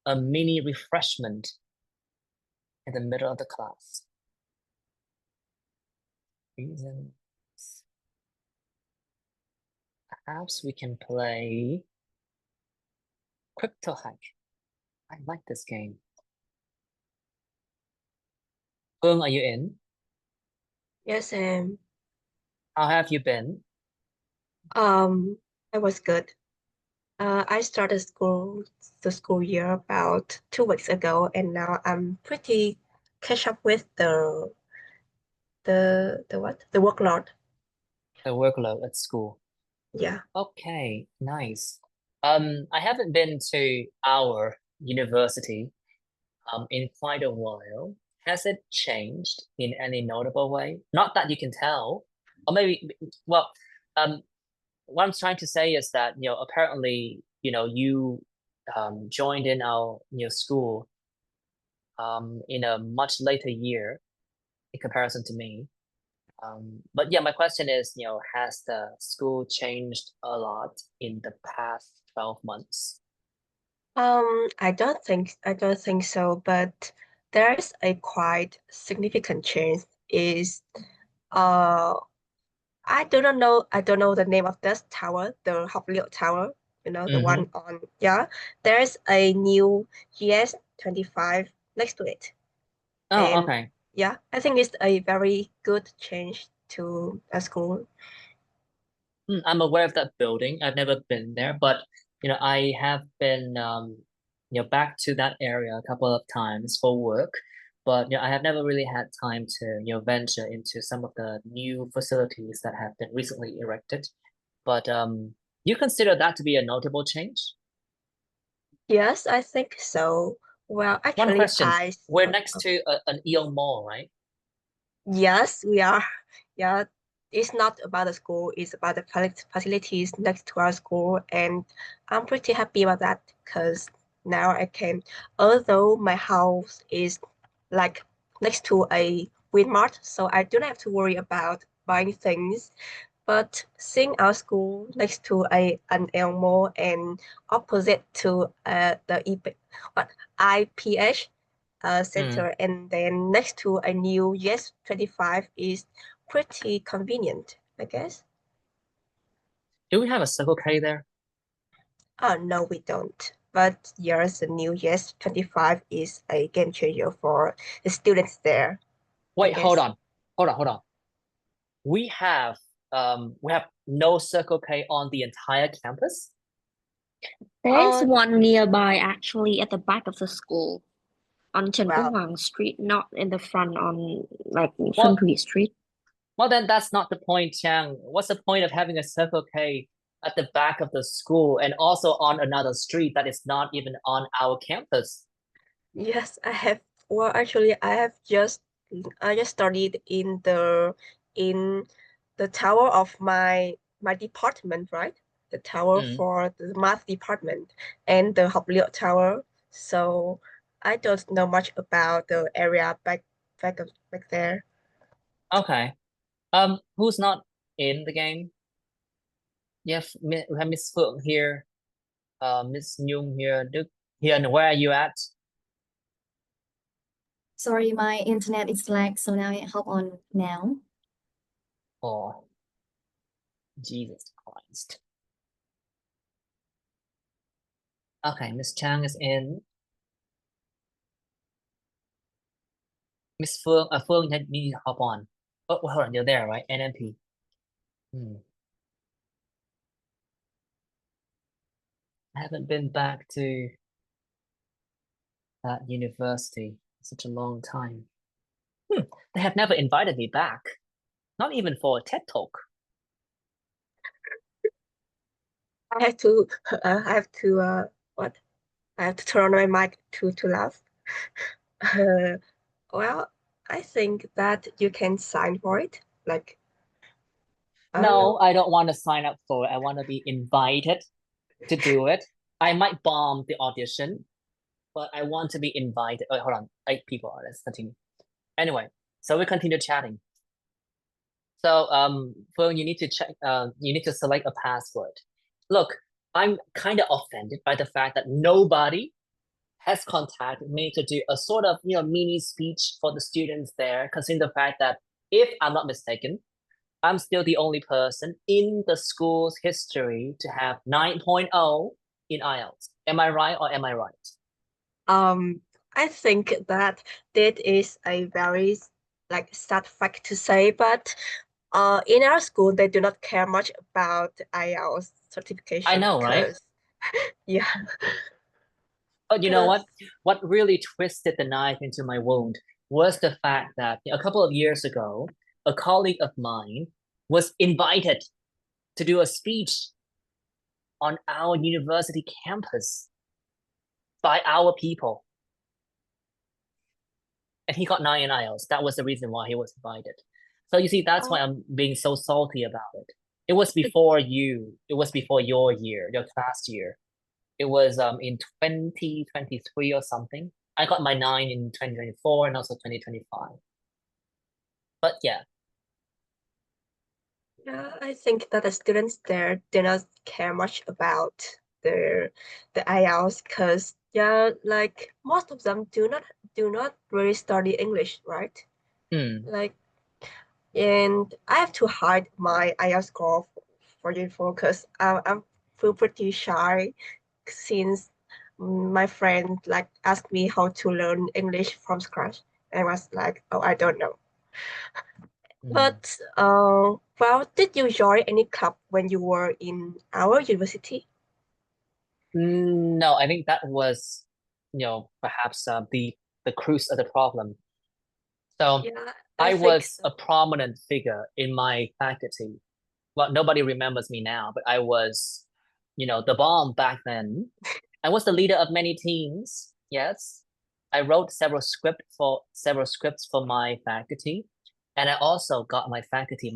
a mini refreshment in the middle of the class. Reasons. Perhaps we can play Crypto Hack. I like this game. Hương, are you in? Yes, How have you been? I was good. I started the school year about 2 weeks ago, and now I'm pretty catch up with the what? The workload. The workload at school. Yeah. Okay, nice. I haven't been to our university in quite a while. Has it changed in any notable way? Not that you can tell, or maybe, well, what I'm trying to say is that apparently you joined in our school in a much later year in comparison to me. But yeah, my question is, has the school changed a lot in the past 12 months? I don't think so, but there is a quite significant change. Is I do not know. I don't know the name of this tower, the Hopliot Tower. The one on. Yeah, there's a new GS25 next to it. Oh, And okay. yeah, I think it's a very good change to a school. I'm aware of that building. I've never been there, but I have been back to that area a couple of times for work, but I have never really had time to venture into some of the new facilities that have been recently erected. But you consider that to be a notable change? Yes, I think so. Well, One actually, question. We're next to an Eon Mall, right? Yes, we are. Yeah, it's not about the school, it's about the facilities next to our school, and I'm pretty happy about that because now I can, although my house is like next to a Winmart, so I don't have to worry about buying things. But seeing our school next to an Elmo and opposite to the IPH center, and then next to a new Yes 25 is pretty convenient, I guess. Do we have a Circle K there? Oh, no, we don't. But yes, the new Yes 25 is a game changer for the students there. Wait, hold guess. on. We have no Circle K on the entire campus. There's one nearby actually at the back of the school on Trần Quốc Well, Hoàng Street, not in the front on like Well- Xuân Thủy Street. Well, then that's not the point, Chang. What's the point of having a Circle K at the back of the school and also on another street that is not even on our campus? yes, I have. Well, actually, I just studied in the tower of my department, right? The tower for the math department and the học liệu tower. So I don't know much about the area back there. Okay. Who's not in the game? Yes, we have Miss Phượng here, Miss Nhung here, Đức here, and where are you at? Sorry, my internet is lag, so now I hop on now. Oh, Jesus Christ. Okay, Miss Chang is in. Miss Phương, Phương, you need to hop on. Oh, hold on, you're there, right? NMP. I haven't been back to that university in such a long time. They have never invited me back. Not even for a TED Talk. I have to what? I have to turn on my mic to laugh. Well, I think that you can sign for it. Like, No, I don't want to sign up for it. I want to be invited to do it. I might bomb the audition, but I want to be invited. Oh, hold on. 8 people. Let's continue. Anyway, so we continue chatting. So, Phương, you need to check. You need to select a password. Look, I'm kind of offended by the fact that nobody has contacted me to do a sort of mini speech for the students there, considering the fact that if I'm not mistaken, I'm still the only person in the school's history to have 9.0 in IELTS. Am I right or am I right? I think that is a very sad fact to say, but in our school they do not care much about IELTS certification. I know, right? Yeah. But you know what? What really twisted the knife into my wound was the fact that a couple of years ago, a colleague of mine was invited to do a speech on our university campus by our people. And he got 9 in IELTS. That was the reason why he was invited. So you see, that's why I'm being so salty about it. It was before you. It was before your year, your class year. It was in 2023 or something. I got my 9 in 2024 and also 2025. But yeah. Yeah, I think that the students there do not care much about the IELTS because like most of them do not really study English, right? Like, and I have to hide my IELTS score for you because I'm feel pretty shy since my friend asked me how to learn English from scratch. And I was like, oh, I don't know. But well, did you join any club when you were in our university? No, I think that was, perhaps the crux of the problem. So I was a prominent figure in my faculty. Well, nobody remembers me now, but I was, the bomb back then. I was the leader of many teams. Yes, I wrote several scripts for my faculty. And I also got my faculty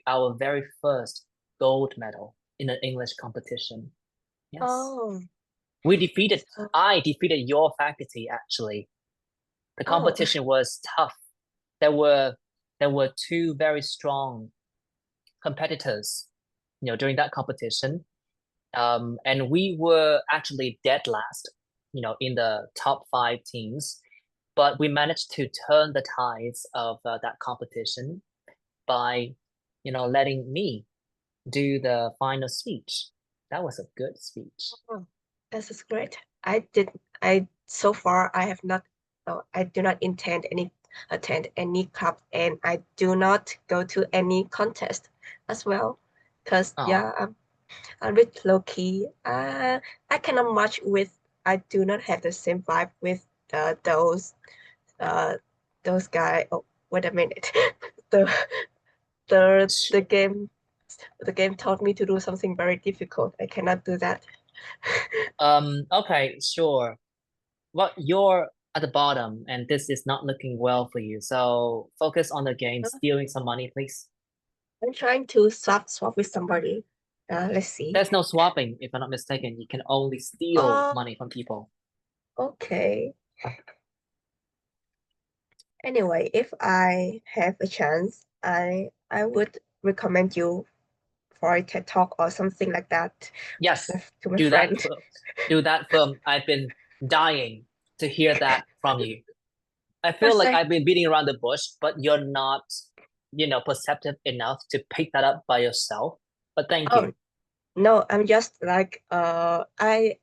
our very first gold medal in an English competition. Yes. Oh, I defeated your faculty actually. The oh, competition was tough. There were two very strong competitors, during that competition. And we were actually dead last, in the top 5 teams. But we managed to turn the tides of that competition by, letting me do the final speech. That was a good speech. oh, this is great. So far I have not, I do not attend any club, and I do not go to any contest as well. Because Oh, yeah, I'm a bit low key. I cannot match with. I do not have the same vibe with those guy. Oh, wait a minute. the the game taught me to do something very difficult. I cannot do that. okay, sure. Well, you're at the bottom, and this is not looking well for you. So focus on the game, stealing some money, please. I'm trying to swap with somebody. Let's see. There's no swapping, if I'm not mistaken. You can only steal money from people. Okay. Anyway, if I have a chance, I would recommend you for a TED Talk or something like that. Yes, To my do friend. that. Do that, Firm. I've been dying to hear that from you. I feel like I've been beating around the bush, but you're not, perceptive enough to pick that up by yourself. But thank you. No, I'm just like I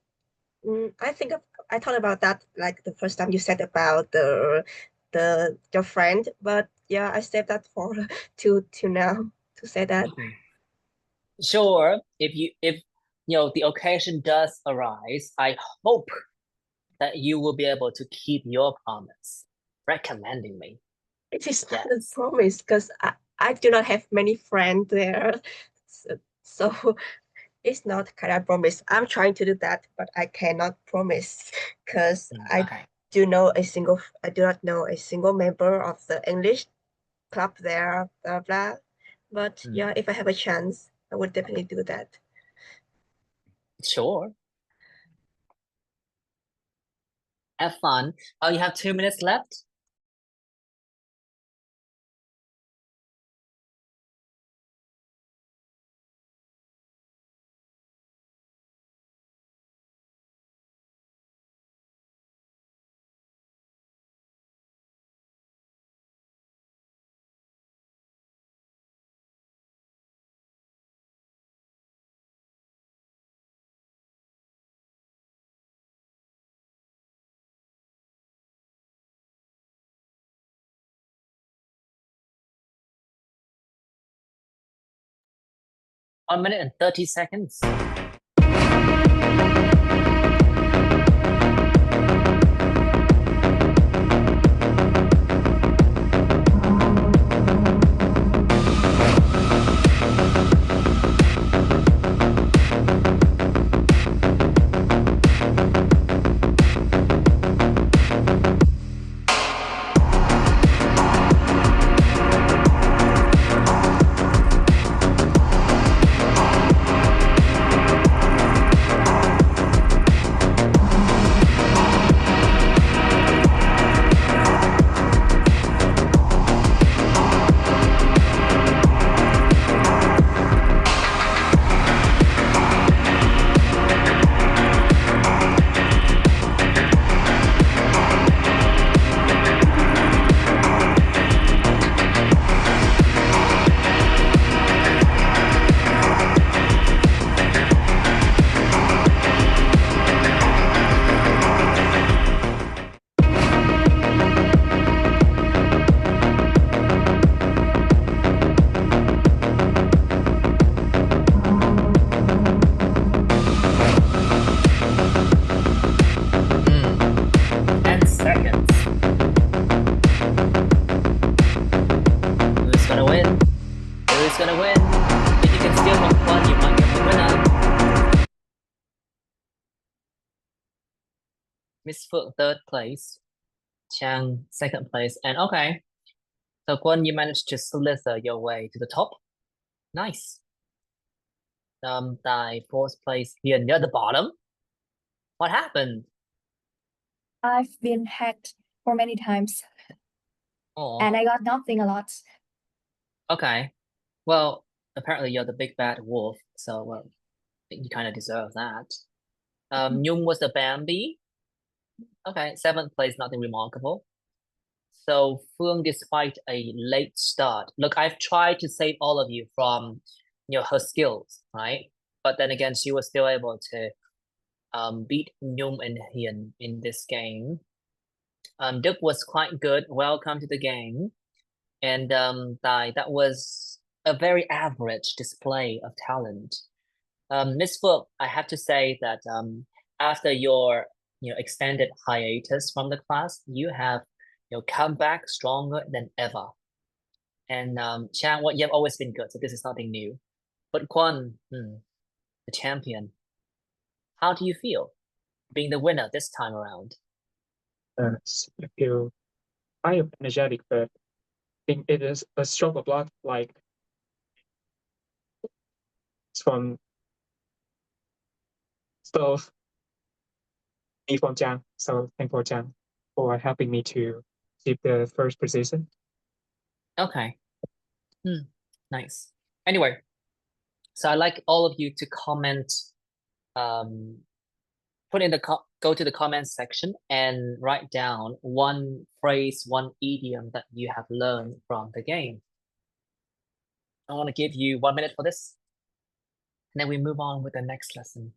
think I thought about that like the first time you said about your friend, but yeah, I saved that for to now to say that. Sure, if the occasion does arise, I hope that you will be able to keep your promise, recommending me. It is not a promise because I do not have many friends there, so it's not kind of promise. I'm trying to do that, but I cannot promise because I do not know a single member of the English club there, blah blah. But yeah, if I have a chance, I would definitely do that. Sure. Have fun. Oh, you have 2 minutes left? One minute and 30 seconds. Miss Phượng third place, Chang second place, and okay. So Kwon, you managed to slither your way to the top. Nice. Tài, fourth place here near the bottom. What happened? I've been hacked for many times Oh, and I got nothing a lot. okay. Well, apparently you're the big bad wolf, so well, you kind of deserve that. Nhung was the Bambi. Okay, seventh place, nothing remarkable. So Phương, despite a late start, look, I've tried to save all of you from, her skills, right? But then again, she was still able to beat Nhung and Hiền in this game. Đức was quite good. Welcome to the game. And Tài, that was a very average display of talent. Miss Phượng, I have to say that after your extended hiatus from the class, you have come back stronger than ever. And Chang, what you have always been good, so this is nothing new. But Kwon, the champion, how do you feel being the winner this time around? I feel quite energetic, but I think it is a stroke of luck, like it's from so me from Chang. So thank for Chang for helping me to keep the first position. Okay. Nice. Anyway, so I'd like all of you to comment, go to the comment section and write down one phrase, one idiom that you have learned from the game. I want to give you 1 minute for this. And then we move on with the next lesson.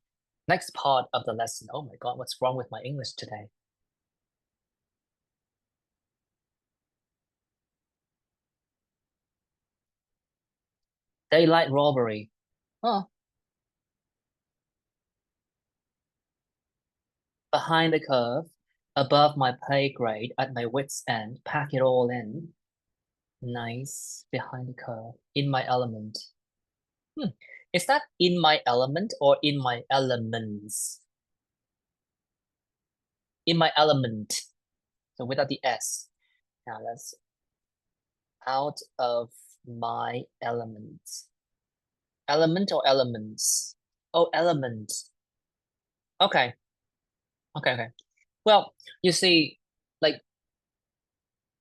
Next part of the lesson. Oh my God, what's wrong with my English today? Daylight robbery. Oh. Behind the curve, above my pay grade, at my wit's end, pack it all in. Nice. Behind the curve, in my element. Is that in my element or in my elements? In my element. So without the S. Now that's out of my elements. Element or elements? Oh, element. Okay. Okay. Well, you see, like,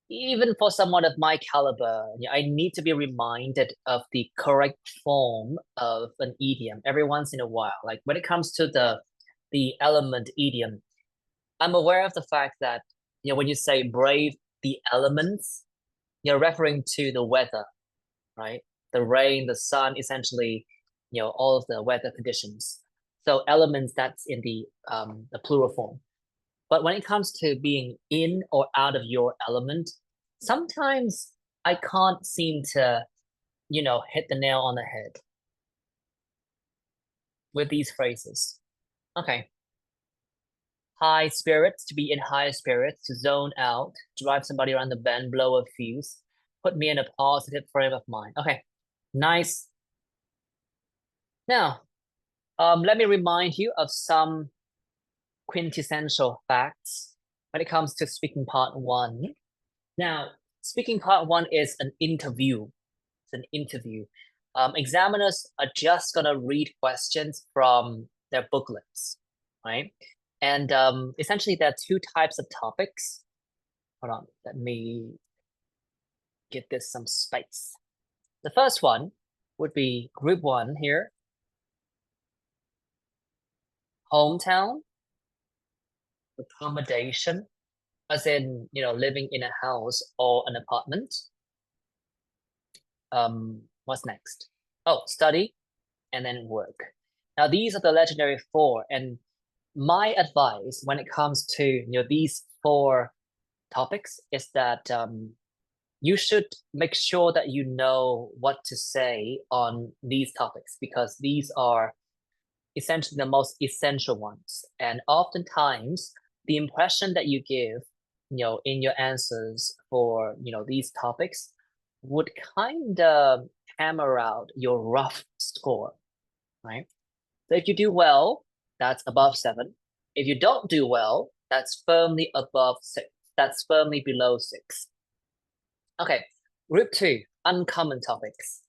even for someone of my caliber, I need to be reminded of the correct form of an idiom every once in a while. Like when it comes to the element idiom, I'm aware of the fact that when you say brave the elements, you're referring to the weather, right? The rain, the sun, essentially, all of the weather conditions. So elements, that's in the plural form. But when it comes to being in or out of your element, sometimes I can't seem to, hit the nail on the head with these phrases. Okay. High spirits, to be in high spirits, to zone out, drive somebody around the bend, blow a fuse, put me in a positive frame of mind. Okay, nice. Now, let me remind you of some quintessential facts when it comes to speaking part 1. Now, speaking part 1 is an interview. It's an interview. Examiners are just gonna read questions from their booklets, right? And essentially there are 2 types of topics. Hold on, let me give this some space. The first one would be group 1 here. Hometown, accommodation, as in, living in a house or an apartment. What's next? Oh, study and then work. Now, these are the legendary 4. And my advice when it comes to, these 4 topics is that you should make sure that you know what to say on these topics, because these are essentially the most essential ones. And oftentimes the impression that you give, in your answers for, these topics would kind of hammer out your rough score, right? So if you do well, that's above 7. If you don't do well, that's firmly above 6. That's firmly below 6. Okay, Group 2, uncommon topics.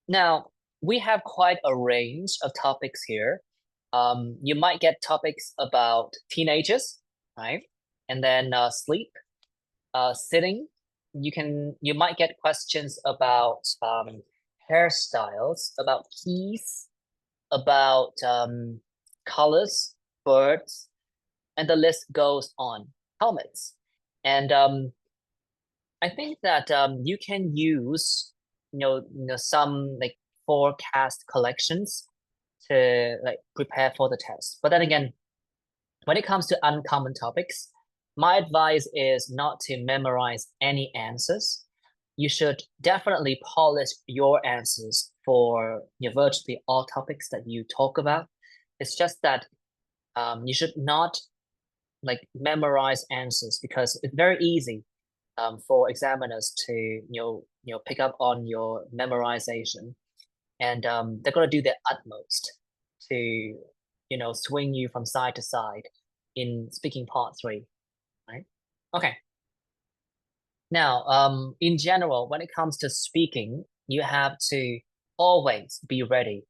Now, we have quite a range of topics here. You might get topics about teenagers, right? And then sleep, sitting. You might get questions about hairstyles, about keys, about colors, birds, and the list goes on. Helmets. And I think that you can use some like forecast collections to like prepare for the test. But then again, when it comes to uncommon topics, my advice is not to memorize any answers. You should definitely polish your answers for virtually all topics that you talk about. It's just that you should not like memorize answers because it's very easy for examiners to pick up on your memorization, and they're gonna do their utmost to swing you from side to side in speaking part 3, right? Okay. Now, in general, when it comes to speaking, you have to always be ready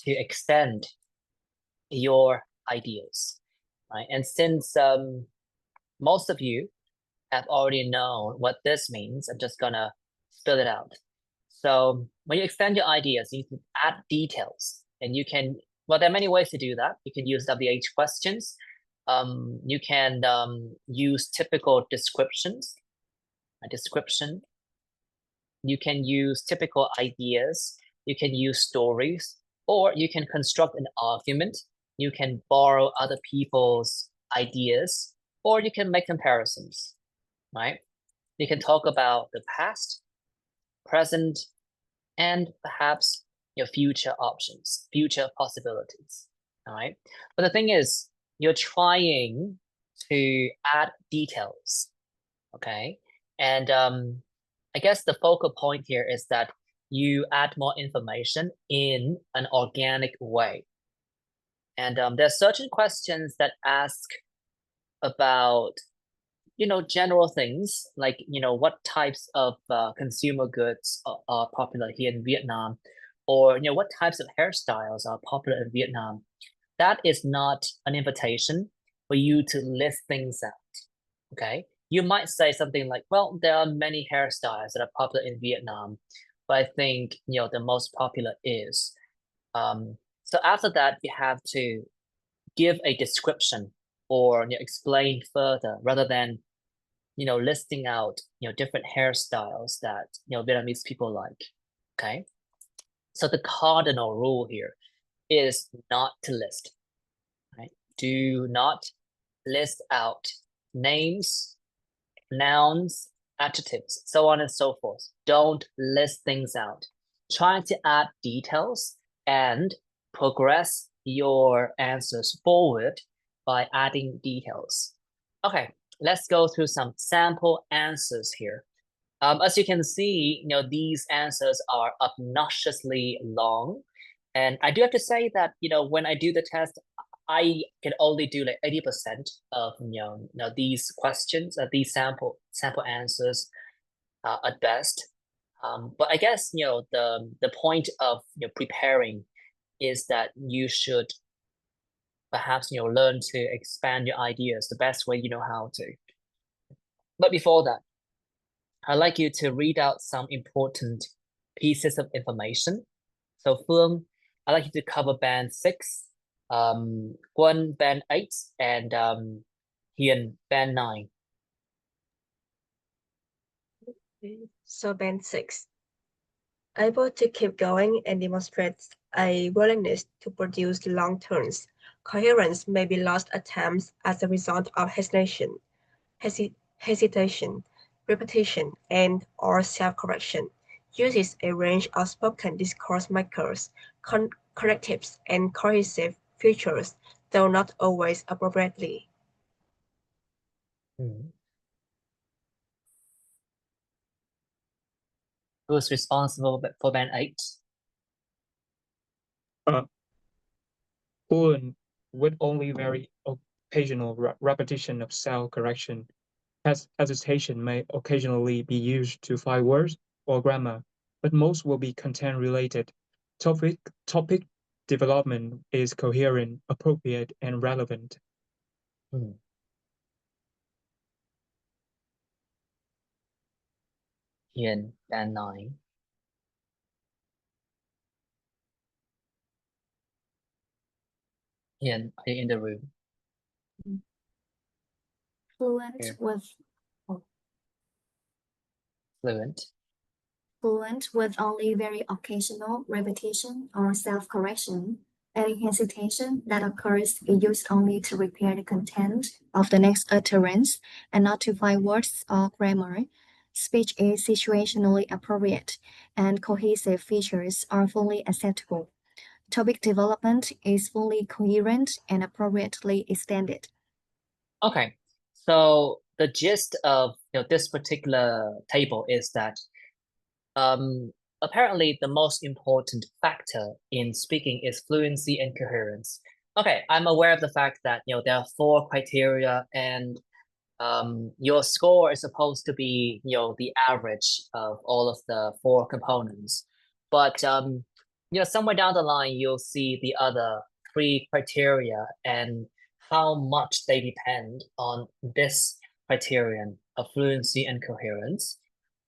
to extend your ideas, right? And since most of you have already known what this means, I'm just gonna spell it out. So when you extend your ideas, you can add details, and you can, well, there are many ways to do that. You can use WH questions. You can use typical descriptions, a description. You can use typical ideas. You can use stories, or you can construct an argument. You can borrow other people's ideas, or you can make comparisons, right? You can talk about the past, present, and perhaps your future options, future possibilities, all right? But the thing is, you're trying to add details, okay? And I guess the focal point here is that you add more information in an organic way. And there are certain questions that ask about general things like what types of consumer goods are popular here in Vietnam, or what types of hairstyles are popular in Vietnam. That is not an invitation for you to list things out. Okay, you might say something like, well, there are many hairstyles that are popular in Vietnam, but I think the most popular is so after that you have to give a description or explain further rather than listing out different hairstyles that Vietnamese people like. Okay, so the cardinal rule here is not to list, right? Do not list out names, nouns, adjectives, so on and so forth. Don't list things out. Try to add details and progress your answers forward by adding details. Okay, let's go through some sample answers here. As you can see, these answers are obnoxiously long. And I do have to say that, when I do the test, I can only do like 80% of these questions, these sample answers at best. But I guess the point of preparing is that you should perhaps learn to expand your ideas the best way you know how to. But before that, I'd like you to read out some important pieces of information. So Phương, I'd like you to cover band 6, Quân band 8, and Hiền band 9. So band 6. Able to keep going and demonstrates a willingness to produce long turns. Coherence may be lost at times as a result of hesitation, repetition, and or self-correction. Uses a range of spoken discourse markers, correctives, and cohesive features, though not always appropriately. Who's responsible for band 8? Fluent with only very occasional repetition of self-correction. Hesitation may occasionally be used to find words or grammar, but most will be content related. Topic development is coherent, appropriate, and relevant. Hiền, đang nói. Hiền, are you in the room? Fluent Here. with Fluent. fluent with only very occasional repetition or self-correction. Any hesitation that occurs is used only to repair the content of the next utterance and not to find words or grammar. Speech is situationally appropriate, and cohesive features are fully acceptable. Topic development is fully coherent and appropriately extended. Okay, so the gist of this particular table is that apparently the most important factor in speaking is fluency and coherence. Okay, I'm aware of the fact that there are 4 criteria, and your score is supposed to be the average of all of the 4 components. But somewhere down the line you'll see the other 3 criteria and how much they depend on this criterion of fluency and coherence.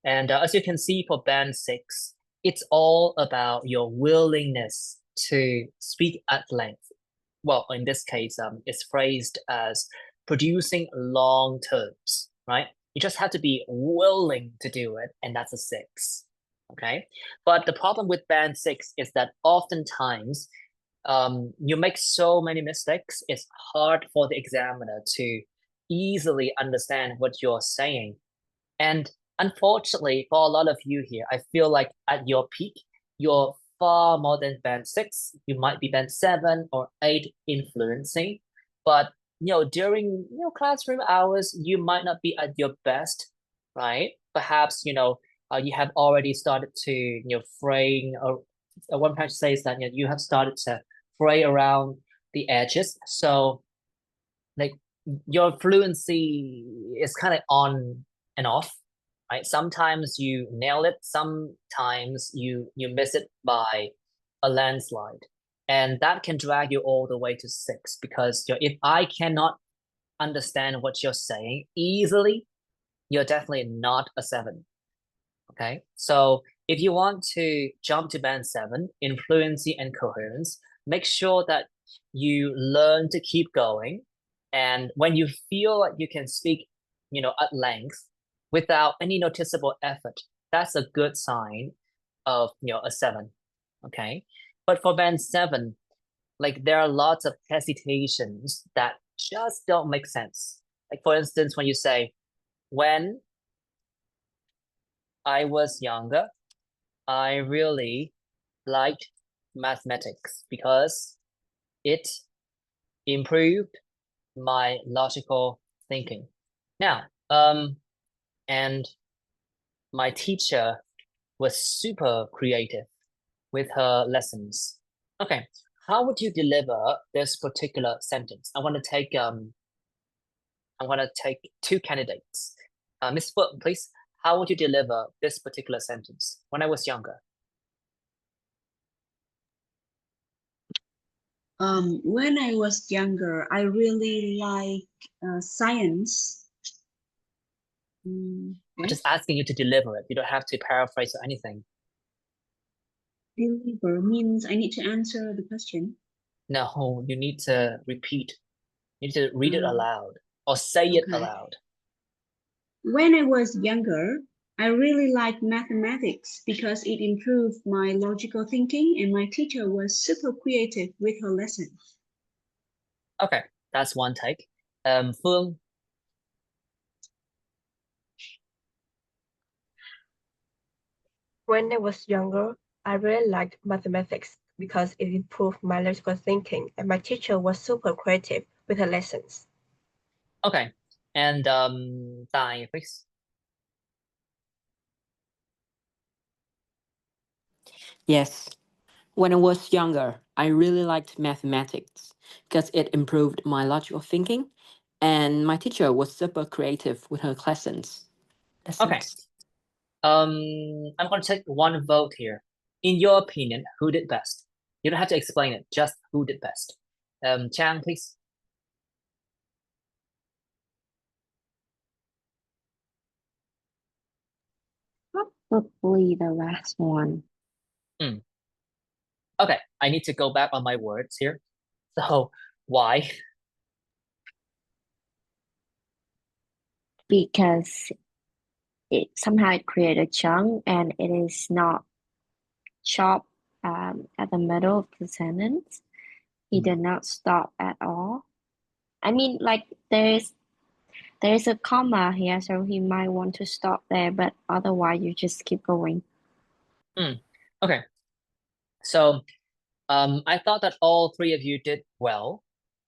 And as you can see for band 6, it's all about your willingness to speak at length. Well, in this case, it's phrased as producing long terms, right? You just have to be willing to do it, and that's a 6. Okay. But the problem with band 6 is that oftentimes you make so many mistakes, it's hard for the examiner to easily understand what you're saying. And unfortunately, for a lot of you here, I feel like at your peak, you're far more than band 6. You might be band 7 or 8 in fluency, but during classroom hours, you might not be at your best, right? Perhaps you have already started to fraying, or one person says that you have started to fray around the edges. So like your fluency is kind of on and off, right? Sometimes you nail it, sometimes you miss it by a landslide, and that can drag you all the way to 6, because if I cannot understand what you're saying easily, you're definitely not a 7. Okay, so if you want to jump to band 7 in fluency and coherence, make sure that you learn to keep going, and when you feel like you can speak at length without any noticeable effort, that's a good sign of a 7. Okay, but for band 7, like there are lots of hesitations that just don't make sense. Like for instance, when you say, when I was younger, I really liked mathematics because it improved my logical thinking. Now, and my teacher was super creative with her lessons. Okay, how would you deliver this particular sentence? I want to take 2 candidates. Miss Foot, please. How would you deliver this particular sentence? When I was younger. When I was younger, I really like science. I'm just asking you to deliver it. You don't have to paraphrase or anything. Deliver means I need to answer the question. No, you need to repeat. You need to read it aloud or say it aloud. When I was younger, I really liked mathematics because it improved my logical thinking, and my teacher was super creative with her lessons. Okay, that's one take. Phương. When I was younger, I really liked mathematics because it improved my logical thinking, and my teacher was super creative with her lessons. Okay, and Tài, please. Yes. When I was younger, I really liked mathematics because it improved my logical thinking, and my teacher was super creative with her lessons. Okay. I'm going to take one vote here. In your opinion, who did best? You don't have to explain it, just who did best. Chang, please. Probably the last one. Okay, I need to go back on my words here. So, why? Because it somehow it created a chunk and it is not chopped at the middle of the sentence. He did not stop at all. I mean, like there's a comma here, so he might want to stop there, but otherwise you just keep going. Okay. So, I thought that all three of you did well,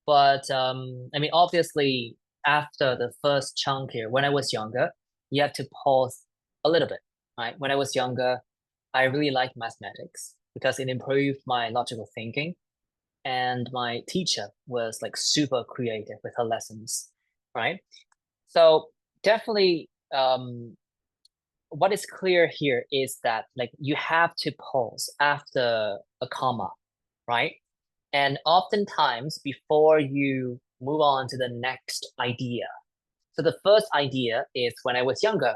but I mean, obviously, after the first chunk here, when I was younger, you have to pause a little bit, right? When I was younger, I really liked mathematics because it improved my logical thinking, and my teacher was like super creative with her lessons, right? So definitely, what is clear here is that like you have to pause after a comma, right? And oftentimes before you move on to the next idea. So the first idea is when I was younger.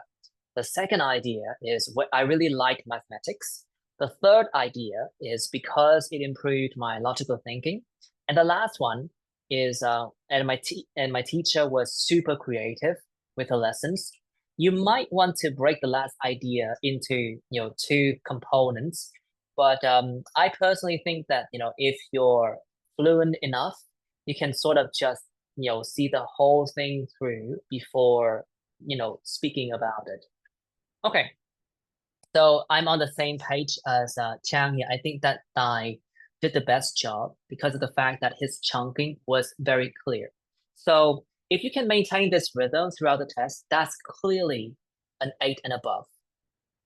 The second idea is what I really liked mathematics. The third idea is because it improved my logical thinking. And the last one is and my teacher was super creative with the lessons. You might want to break the last idea into two components, but I personally think that if you're fluent enough, you can sort of just see the whole thing through before speaking about it. Okay, so I'm on the same page as Chang here. I think that Dai did the best job because of the fact that his chunking was very clear. So if you can maintain this rhythm throughout the test, that's clearly an 8 and above,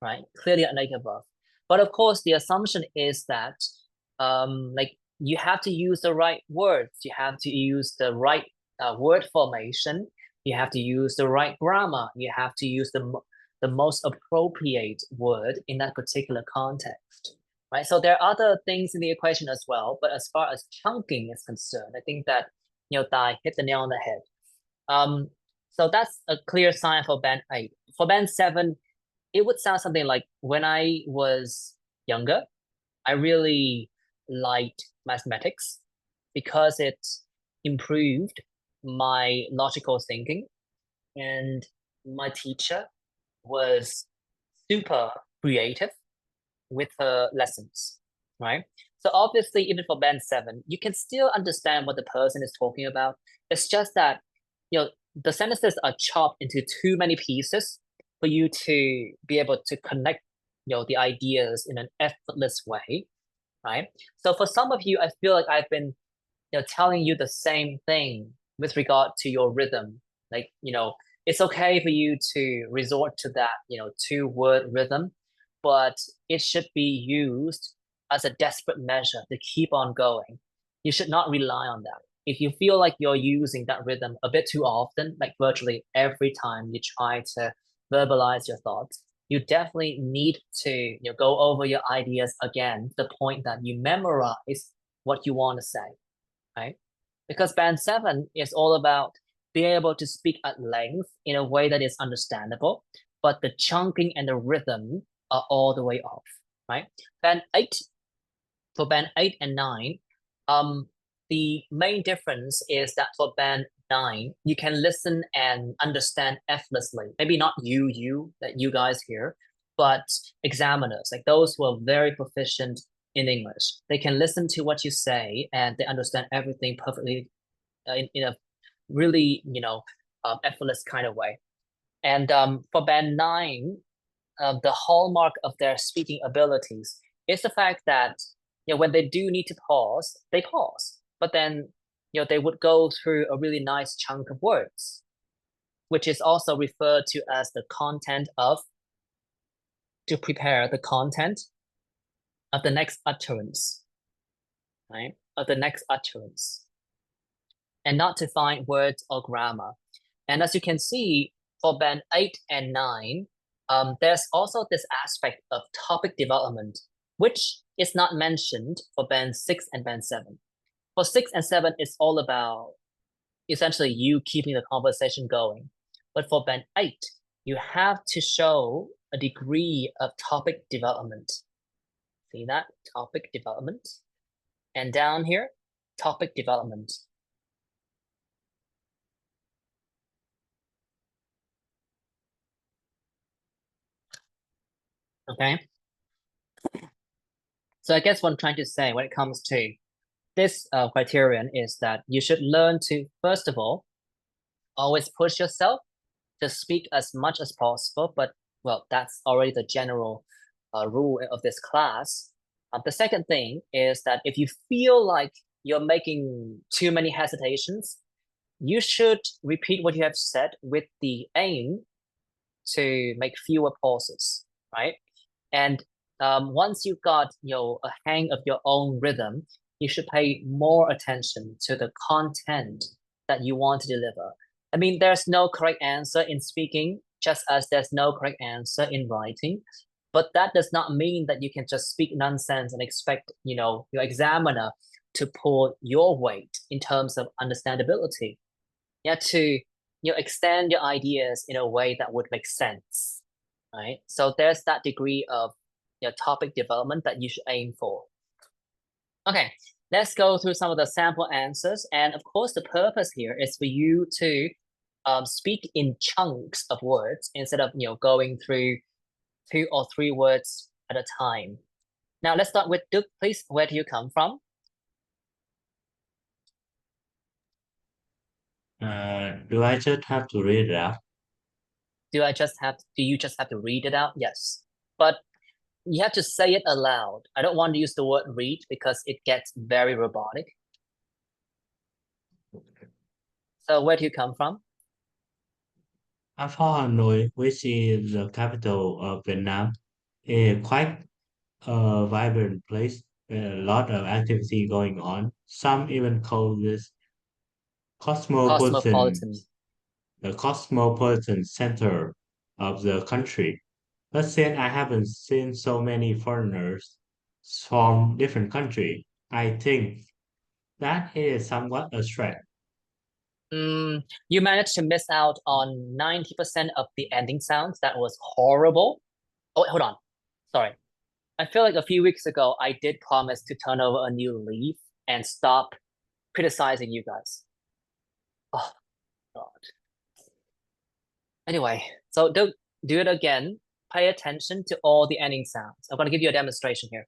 right? Clearly an 8 above. But of course, the assumption is that like you have to use the right words. You have to use the right word formation. You have to use the right grammar. You have to use the most appropriate word in that particular context, right? So there are other things in the equation as well, but as far as chunking is concerned, I think that Dai hit the nail on the head. So that's a clear sign for band 8. For band 7, it would sound something like when I was younger, I really liked mathematics because it improved my logical thinking, and my teacher was super creative with her lessons, right? So obviously, even for band 7, you can still understand what the person is talking about. It's just that, the sentences are chopped into too many pieces for you to be able to connect, the ideas in an effortless way, right? So for some of you, I feel like I've been, telling you the same thing with regard to your rhythm. Like, it's okay for you to resort to that, 2-word rhythm, but it should be used as a desperate measure to keep on going. You should not rely on that. If you feel like you're using that rhythm a bit too often, like virtually every time you try to verbalize your thoughts, you definitely need to go over your ideas again to the point that you memorize what you want to say, right? Because band 7 is all about being able to speak at length in a way that is understandable, but the chunking and the rhythm are all the way off, right? Band 8, for band 8 and 9, the main difference is that for band 9, you can listen and understand effortlessly. Maybe not you that you guys hear, but examiners, like those who are very proficient in English. They can listen to what you say and they understand everything perfectly in a really, effortless kind of way. And for band 9, the hallmark of their speaking abilities is the fact that when they do need to pause, they pause. But then they would go through a really nice chunk of words, which is also referred to as the content of, to prepare the content of the next utterance, right? Of the next utterance, and not to find words or grammar. And as you can see, for band 8 and 9, there's also this aspect of topic development, which is not mentioned for band 6 and band 7. For 6 and 7, it's all about essentially you keeping the conversation going. But for band 8, you have to show a degree of topic development. See that? Topic development. And down here, topic development. Okay. So I guess what I'm trying to say when it comes to this criterion is that you should learn to, first of all, always push yourself to speak as much as possible. But, well, that's already the general rule of this class. The second thing is that if you feel like you're making too many hesitations, you should repeat what you have said with the aim to make fewer pauses, right? And once you've got a hang of your own rhythm, you should pay more attention to the content that you want to deliver. I mean, there's no correct answer in speaking, just as there's no correct answer in writing. But that does not mean that you can just speak nonsense and expect, your examiner to pull your weight in terms of understandability. You have to, extend your ideas in a way that would make sense, right? So there's that degree of topic development that you should aim for. Okay, let's go through some of the sample answers. And of course, the purpose here is for you to speak in chunks of words instead of going through 2 or 3 words at a time. Now let's start with Duke, please. Where do you come from? Do I just have to read it out? Do you just have to read it out? Yes. But you have to say it aloud. I don't want to use the word read because it gets very robotic. So where do you come from? I'm from Hanoi, which is the capital of Vietnam. It's quite a vibrant place with a lot of activity going on. Some even call this Cosmopolitan. the cosmopolitan center of the country. But since I haven't seen so many foreigners from different countries, I think that is somewhat a threat. You managed to miss out on 90% of the ending sounds. That was horrible. Oh, wait, hold on. Sorry. I feel like a few weeks ago, I did promise to turn over a new leaf and stop criticizing you guys. Oh, God. Anyway, so do it again. Pay attention to all the ending sounds. I'm going to give you a demonstration here.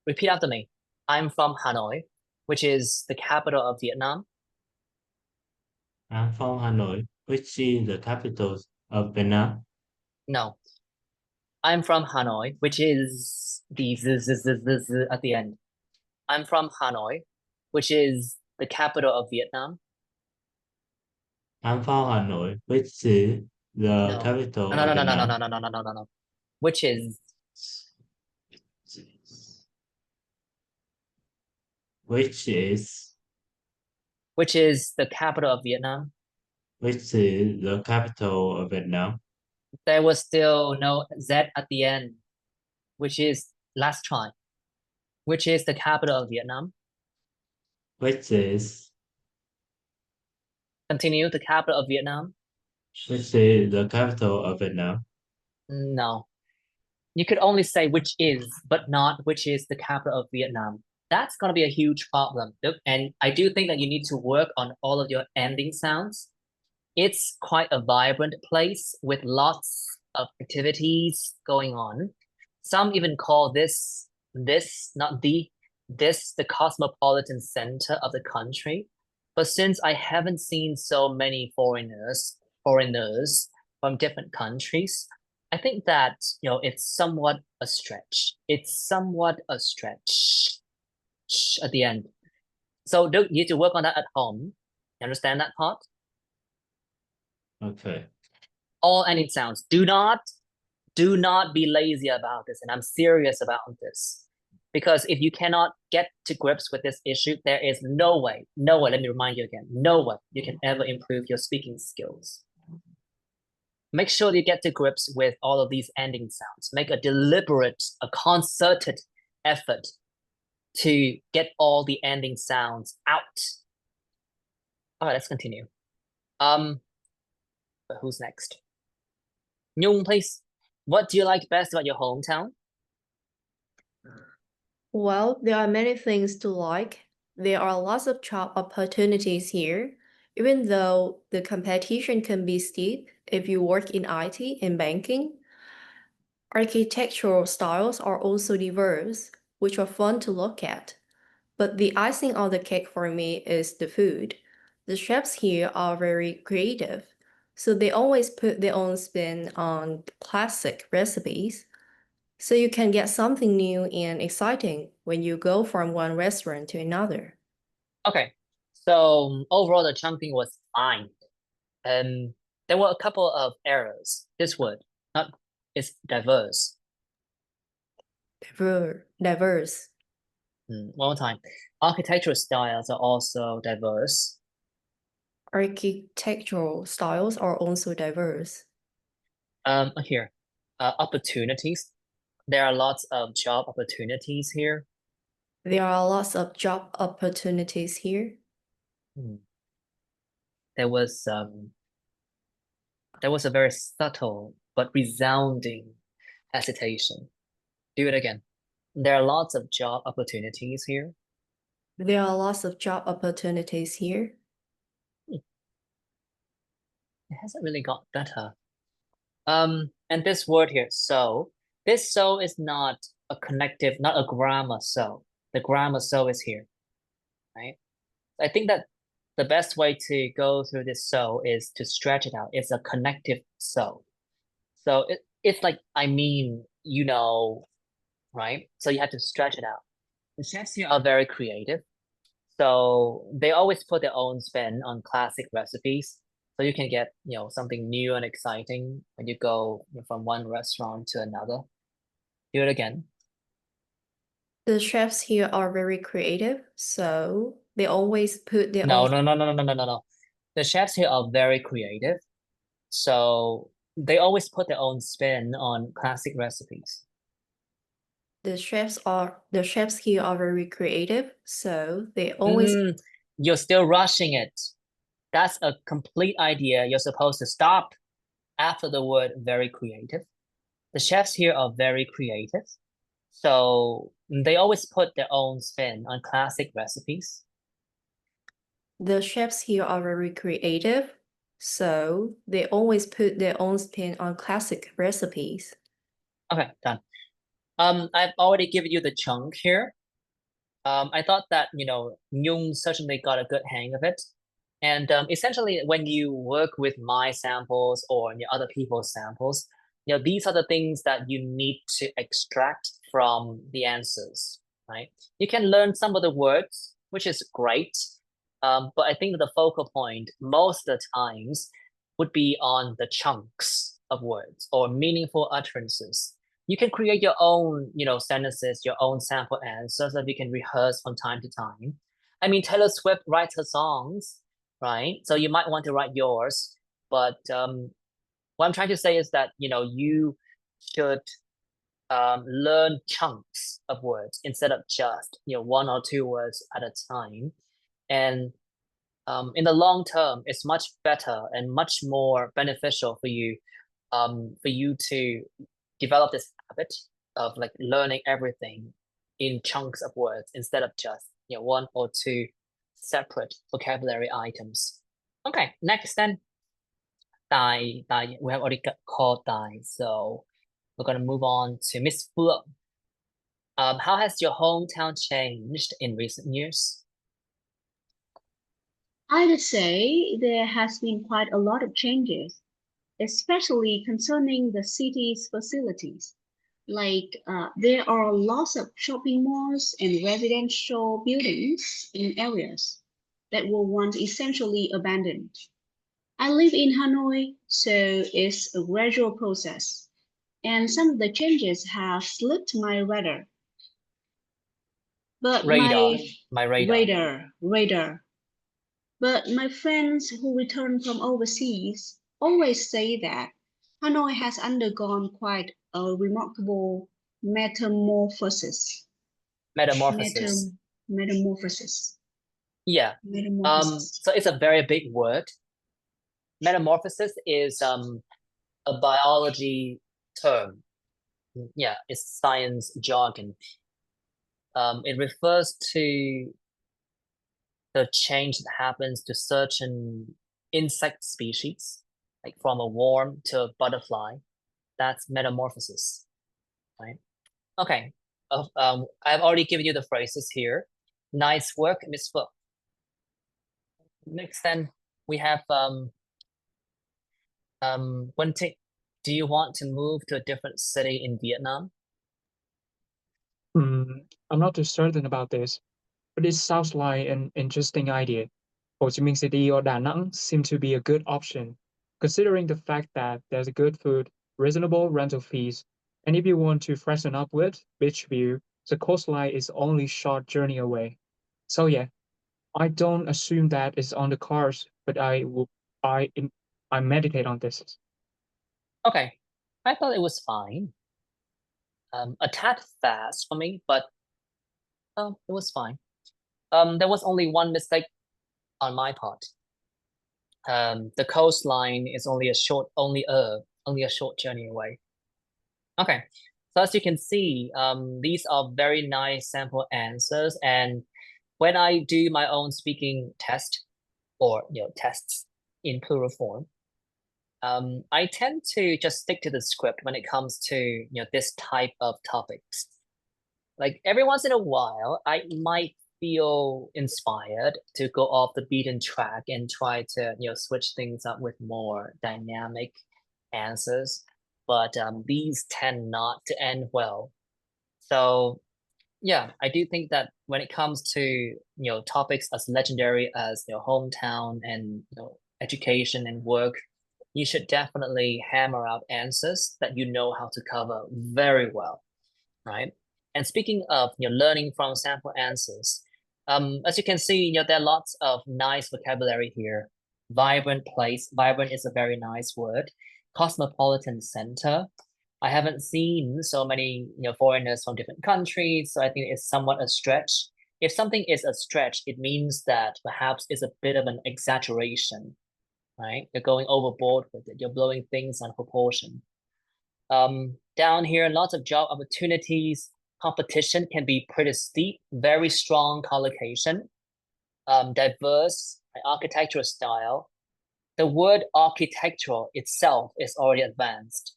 Repeat after me. I'm from Hanoi, which is the capital of Vietnam. I'm from Hanoi, which is the capital of Vietnam. No. I'm from Hanoi, which is the z at the end. I'm from Hanoi, which is the capital of Vietnam. I'm from Hanoi, which is the No. capital No, of no, no, no, no, Vietnam. no, no, no, no, no, no, no. Which is Which is the capital of Vietnam. which is the capital of Vietnam. There was still no Z at the end, which is last try. Which is the capital of Vietnam. Which is Continue, the capital of Vietnam. which is the capital of Vietnam. No. You could only say which is, but not which is the capital of Vietnam. That's going to be a huge problem. And I do think that you need to work on all of your ending sounds. It's quite a vibrant place with lots of activities going on. Some even call this the cosmopolitan center of the country. But since I haven't seen so many foreigners from different countries, I think that it's somewhat a stretch. It's somewhat a stretch at the end. So you need to work on that at home. You understand that part? Okay. All ending sounds. Do not be lazy about this, and I'm serious about this. Because if you cannot get to grips with this issue, there is no way, let me remind you again, no way you can ever improve your speaking skills. make sure you get to grips with all of these ending sounds. Make a deliberate, a concerted effort to get all the ending sounds out. All right, let's continue. Who's next? Nhung, please. What do you like best about your hometown? Well, there are many things to like. There are lots of job opportunities here, even though the competition can be steep if you work in IT and banking. Architectural styles are also diverse, which are fun to look at. But the icing on the cake for me is the food. The chefs here are very creative, so they always put their own spin on classic recipes. So you can get something new and exciting when you go from one restaurant to another. Okay, so overall the chunking was fine. There were a couple of errors. This word, not is diverse. Diverse. One more time. Architectural styles are also diverse. Architectural styles are also diverse. Here, opportunities. There are lots of job opportunities here. There are lots of job opportunities here. There was a very subtle but resounding hesitation. Do it again. There are lots of job opportunities here. There are lots of job opportunities here. It hasn't really got better. And this word here, so, this so is not a connective, not a grammar so. The grammar so is here, right? I think that the best way to go through this so is to stretch it out. It's a connective so. So it's like, I mean, you know, right? So you have to stretch it out. The chefs here are very creative. So they always put their own spin on classic recipes. So you can get, something new and exciting when you go from one restaurant to another. Do it again. The chefs here are very creative, so they always put their No, own. no. The chefs here are very creative. So they always put their own spin on classic recipes. The chefs here are very creative, so they always. You're still rushing it. That's a complete idea. You're supposed to stop after the word very creative. The chefs here are very creative. So they always put their own spin on classic recipes. The chefs here are very creative, so they always put their own spin on classic recipes. Okay, done. I've already given you the chunk here. I thought that, Nhung certainly got a good hang of it. And essentially, when you work with my samples or other people's samples, these are the things that you need to extract from the answers, right? You can learn some of the words, which is great. But I think the focal point most of the times would be on the chunks of words or meaningful utterances. You can create your own, sentences, your own sample answers that you can rehearse from time to time. I mean, Taylor Swift writes her songs, right? So you might want to write yours. But what I'm trying to say is that, you should learn chunks of words instead of just, one or two words at a time. And in the long term, it's much better and much more beneficial for you to develop this habit of like learning everything in chunks of words instead of just one or two separate vocabulary items. Okay, next then. Dai, we have already called Dai, so we're gonna move on to Miss Fu. How has your hometown changed in recent years? I would say there has been quite a lot of changes, especially concerning the city's facilities. Like there are lots of shopping malls and residential buildings in areas that were once essentially abandoned. I live in Hanoi, so it's a gradual process, and some of the changes have slipped my radar. But My radar. Radar. But my friends who return from overseas always say that Hanoi has undergone quite a remarkable metamorphosis. Metamorphosis. Metamorphosis. Yeah. Metamorphosis. So it's a very big word. Metamorphosis is a biology term. Yeah, it's science jargon. It refers to the change that happens to certain insect species, like from a worm to a butterfly. That's metamorphosis, right? Okay. I've already given you the phrases here. Nice work, Miss Phu. Next, then we have Wen Ting. Do you want to move to a different city in Vietnam? I'm not too certain about this, but it sounds like an interesting idea. Ho Chi Minh City or Da Nang seem to be a good option, considering the fact that there's good food, reasonable rental fees, and if you want to freshen up with beach view, the coastline is only short journey away. So yeah, I don't assume that it's on the cards, but I I meditate on this. Okay, I thought it was fine. A tad fast for me, but it was fine. There was only one mistake on my part. The coastline is only a short journey away. Okay, so as you can see, these are very nice sample answers, and when I do my own speaking test or tests in plural form, I tend to just stick to the script when it comes to this type of topics. Like every once in a while, I might feel inspired to go off the beaten track and try to switch things up with more dynamic answers, but these tend not to end well. So yeah, I do think that when it comes to topics as legendary as hometown and education and work, you should definitely hammer out answers that you know how to cover very well, right? And speaking of learning from sample answers, as you can see, there are lots of nice vocabulary here. Vibrant place, vibrant is a very nice word. Cosmopolitan center. I haven't seen so many foreigners from different countries, so I think it's somewhat a stretch. If something is a stretch, it means that perhaps it's a bit of an exaggeration, right? You're going overboard with it. You're blowing things out of proportion. Down here, lots of job opportunities. Competition can be pretty steep. Very strong collocation. Diverse architectural style. The word architectural itself is already advanced,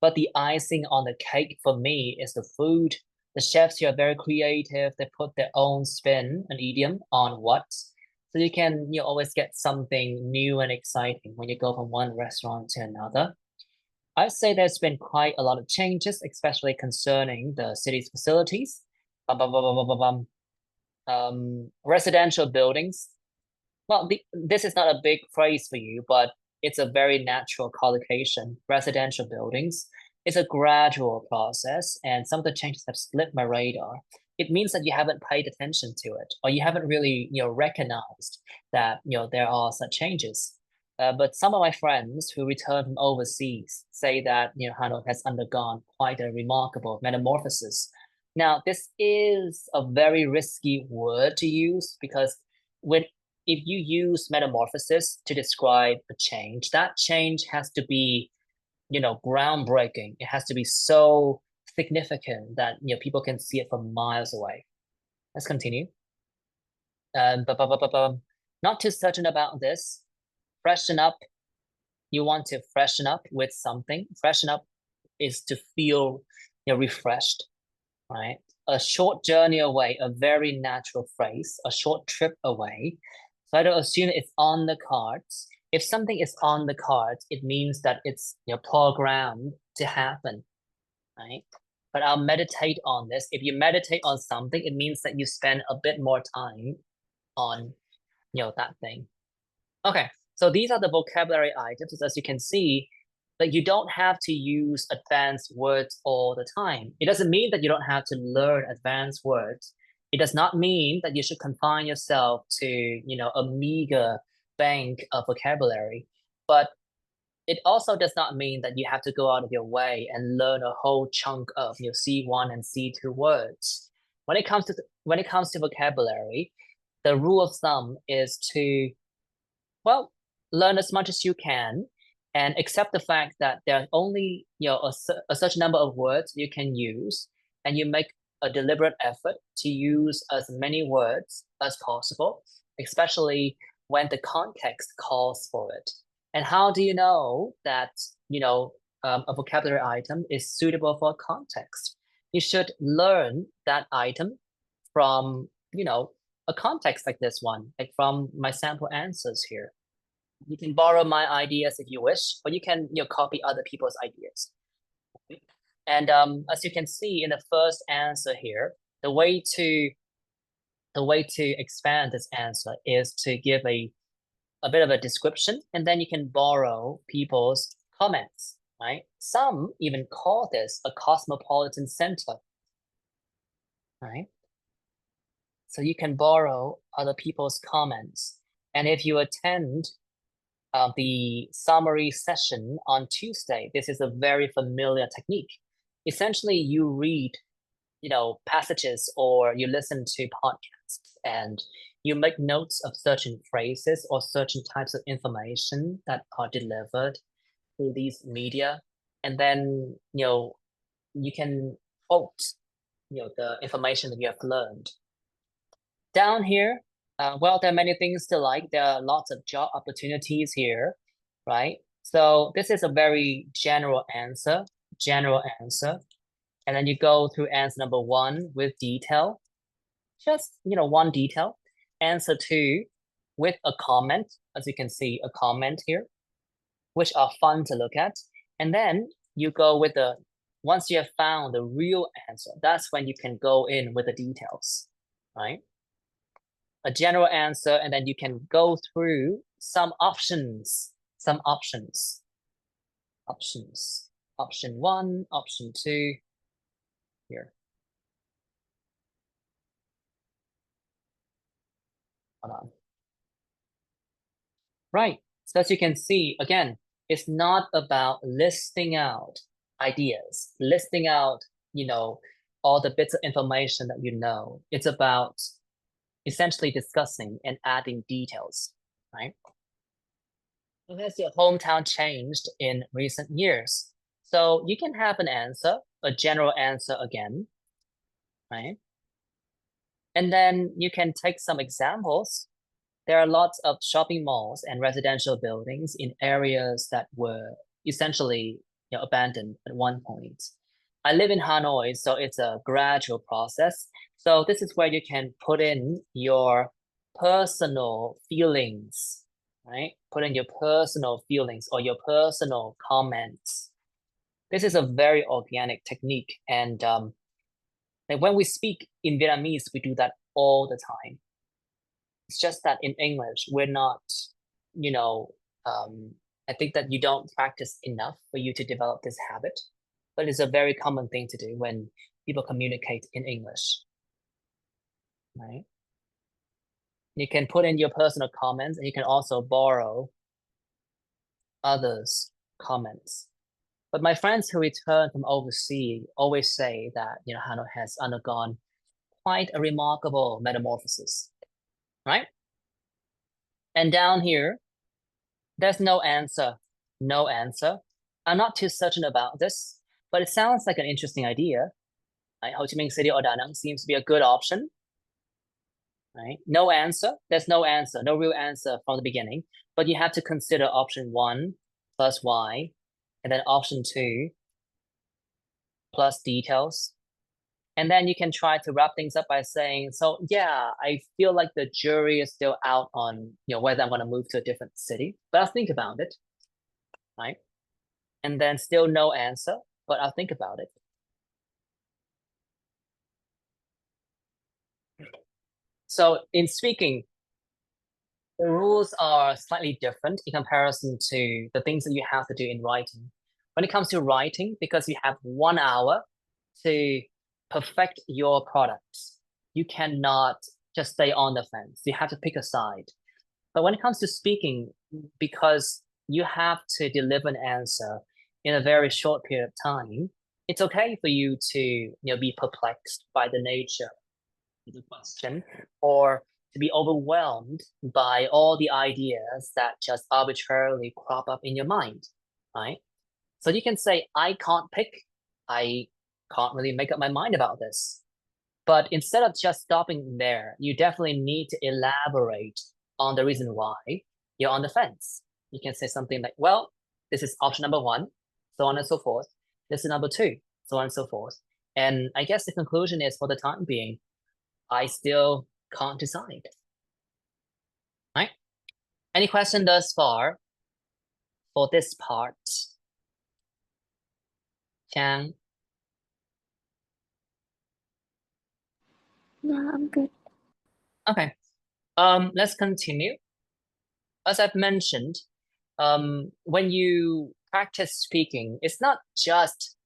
but the icing on the cake for me is the food. The chefs here are very creative. They put their own spin and idiom on what. So you can always get something new and exciting when you go from one restaurant to another. I'd say there's been quite a lot of changes, especially concerning the city's facilities. Residential buildings. Well, this is not a big phrase for you, but it's a very natural collocation. Residential buildings. It's a gradual process, and some of the changes have slipped my radar. It means that you haven't paid attention to it, or you haven't really, recognized that, there are such changes. But some of my friends who return from overseas say that, Hanoi has undergone quite a remarkable metamorphosis. Now, this is a very risky word to use because if you use metamorphosis to describe a change, that change has to be, groundbreaking. It has to be so significant that people can see it from miles away. Let's continue. Not too certain about this. Freshen up. You want to freshen up with something. Freshen up is to feel refreshed, right? A short journey away, a very natural phrase, a short trip away. So I don't assume it's on the cards. If something is on the cards, it means that it's programmed to happen, right? But I'll meditate on this. If you meditate on something, it means that you spend a bit more time on that thing. Okay, so these are the vocabulary items. As you can see, that you don't have to use advanced words all the time. It doesn't mean that you don't have to learn advanced words. It does not mean that you should confine yourself to, a meager bank of vocabulary. But it also does not mean that you have to go out of your way and learn a whole chunk of C1 and C2 words. When it comes to vocabulary, the rule of thumb is to, well, learn as much as you can and accept the fact that there's only a certain number of words you can use, and you make a deliberate effort to use as many words as possible, especially when the context calls for it. And how do you know that a vocabulary item is suitable for context? You should learn that item from a context like this one, like from my sample answers here. You can borrow my ideas if you wish, but you can copy other people's ideas. And as you can see in the first answer here, the way to expand this answer is to give a bit of a description, and then you can borrow people's comments, right? Some even call this a cosmopolitan center, right? So you can borrow other people's comments. And if you attend the summary session on Tuesday, this is a very familiar technique. Essentially, you read, passages, or you listen to podcasts, and you make notes of certain phrases or certain types of information that are delivered through these media, and then you can quote the information that you have learned. Down here, well, there are many things to like. There are lots of job opportunities here, right? So this is a very general answer. And then you go through answer number 1 with detail, just, one detail. Answer 2 with a comment, as you can see, a comment here, which are fun to look at. And then you go with once you have found the real answer, that's when you can go in with the details, right? A general answer, and then you can go through some options. Option 1, option 2, here. Hold on. Right, so as you can see, again, it's not about listing out ideas, listing out, all the bits of information that you know. It's about essentially discussing and adding details, right? So has your hometown changed in recent years? So you can have an answer, a general answer again, right? And then you can take some examples. There are lots of shopping malls and residential buildings in areas that were essentially abandoned at one point. I live in Hanoi, so it's a gradual process. So this is where you can put in your personal feelings, right? Put in your personal feelings or your personal comments. This is a very organic technique. And when we speak in Vietnamese, we do that all the time. It's just that in English, we're not, I think that you don't practice enough for you to develop this habit, but it's a very common thing to do when people communicate in English, right? You can put in your personal comments, and you can also borrow others' comments. But my friends who return from overseas always say that, Hanoi has undergone quite a remarkable metamorphosis, right? And down here, there's no answer. I'm not too certain about this, but it sounds like an interesting idea. Right? Ho Chi Minh City or Da Nang seems to be a good option. Right? No answer. There's no answer, no real answer from the beginning. But you have to consider option 1 plus Y, and then option 2 plus details. And then you can try to wrap things up by saying, so yeah, I feel like the jury is still out on whether I'm going to move to a different city, but I'll think about it, right? And then still no answer, but I'll think about it. So in speaking, the rules are slightly different in comparison to the things that you have to do in writing. When it comes to writing, because you have 1 hour to perfect your products, you cannot just stay on the fence. You have to pick a side. But when it comes to speaking, because you have to deliver an answer in a very short period of time, it's okay for you to be perplexed by the nature of the question, or to be overwhelmed by all the ideas that just arbitrarily crop up in your mind, right? So you can say, I can't pick, I can't really make up my mind about this. But instead of just stopping there, you definitely need to elaborate on the reason why you're on the fence. You can say something like, well, this is option number 1, so on and so forth. This is number 2, so on and so forth. And I guess the conclusion is, for the time being, I still can't decide. Right? Any question thus far for this part? Chang? No, I'm good. Okay. Let's continue. As I've mentioned, when you practice speaking, it's not just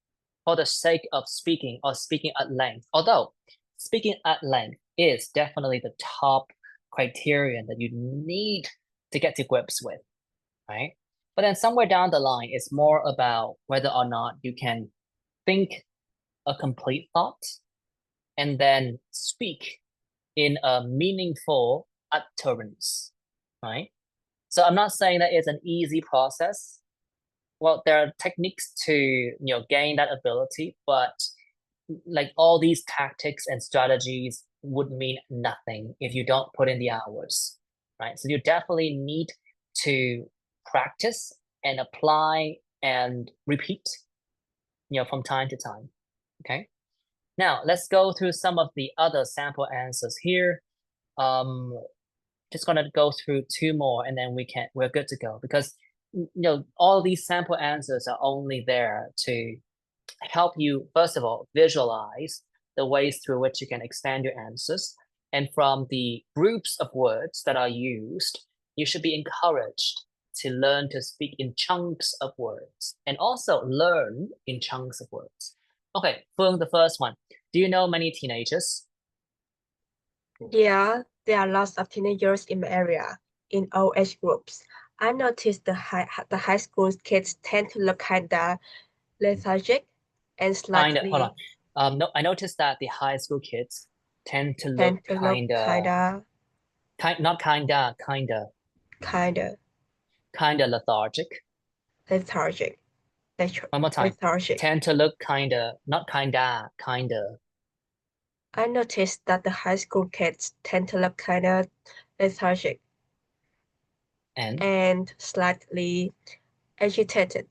for the sake of speaking or speaking at length, although speaking at length is definitely the top criterion that you need to get to grips with, right? But then somewhere down the line, it's more about whether or not you can think a complete thought and then speak in a meaningful utterance, right? So I'm not saying that it's an easy process. Well, there are techniques to gain that ability, but like all these tactics and strategies would mean nothing if you don't put in the hours, right? So you definitely need to practice and apply and repeat, from time to time. Okay. Now let's go through some of the other sample answers here. Just gonna go through 2 more, and then we're good to go, because all these sample answers are only there to help you, first of all, visualize the ways through which you can expand your answers. And from the groups of words that are used, you should be encouraged to learn to speak in chunks of words and also learn in chunks of words. Okay, Phương, the first one. Do you know many teenagers? Yeah, there are lots of teenagers in my area, in all age groups. I noticed the high school kids tend to look kinda lethargic and slightly Hold on. No, I noticed that the high school kids tend to look kinda lethargic. lethargic. One more time. Lethargic. Tend to look kinda. I noticed that the high school kids tend to look kinda lethargic and slightly agitated,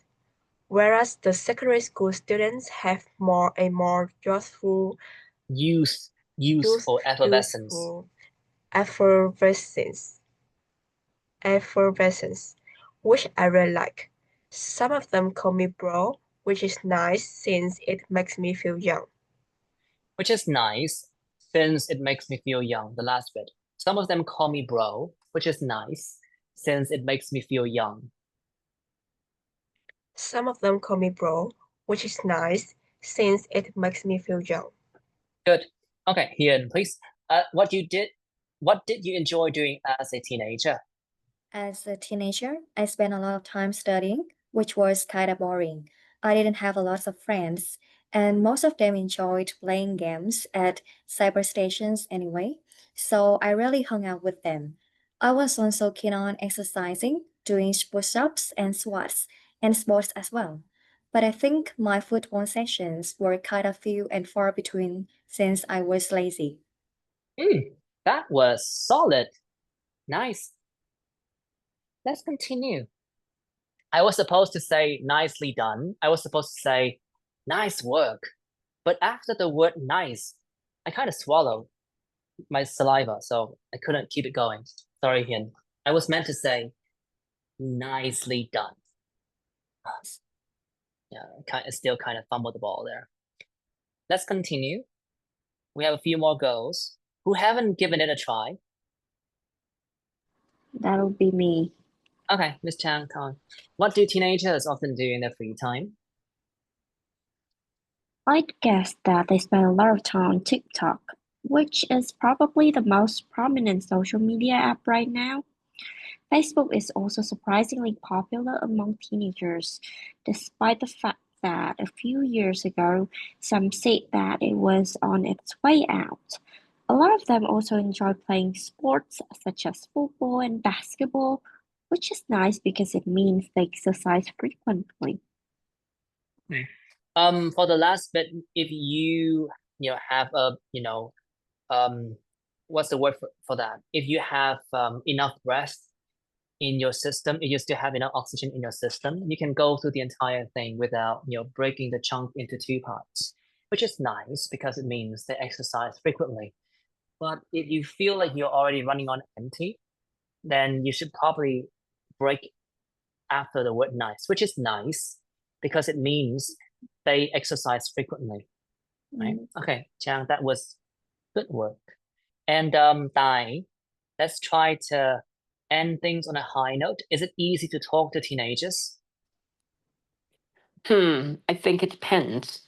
whereas the secondary school students have a more youthful effervescence, which I really like. Some of them call me bro, which is nice since it makes me feel young. Which is nice since it makes me feel young, the last bit. Some of them call me bro, which is nice since it makes me feel young. Some of them call me bro, which is nice since it makes me feel young. Good. Okay, Hian, please. What did you enjoy doing as a teenager? As a teenager, I spent a lot of time studying, which was kind of boring. I didn't have a lot of friends, and most of them enjoyed playing games at cyber stations anyway, so I really hung out with them. I was also keen on exercising, doing push-ups and squats, and sports as well. But I think my football sessions were kind of few and far between since I was lazy. That was solid. Nice. Let's continue. I was supposed to say nicely done. I was supposed to say nice work. But after the word nice, I kind of swallowed my saliva, so I couldn't keep it going. Sorry, Hian. I was meant to say nicely done. Yeah, I still kind of fumbled the ball there. Let's continue. We have a few more girls who haven't given it a try. That'll be me. Okay, Miss Chang, come on. What do teenagers often do in their free time? I'd guess that they spend a lot of time on TikTok, which is probably the most prominent social media app right now. Facebook is also surprisingly popular among teenagers, despite the fact that a few years ago some said that it was on its way out. A lot of them also enjoy playing sports such as football and basketball, which is nice because it means they exercise frequently. For the last bit, if you have a what's the word for that? If you have enough rest in your system, if you still have enough oxygen in your system, you can go through the entire thing without breaking the chunk into two parts, which is nice because it means they exercise frequently. But if you feel like you're already running on empty, then you should probably break after the word nice, which is nice because it means they exercise frequently, right? Okay, Chang, that was good work. And Dai, let's try to end things on a high note. Is it easy to talk to teenagers? I think it depends.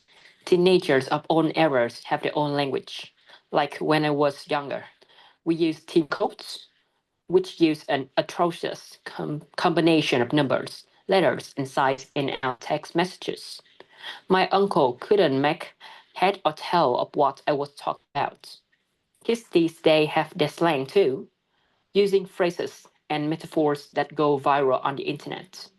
Teenagers of all eras have their own language. Like when I was younger, we used team codes, which use an atrocious combination of numbers, letters, and signs in our text messages. My uncle couldn't make head or tail of what I was talking about. Kids these days have their slang too, using phrases and metaphors that go viral on the internet.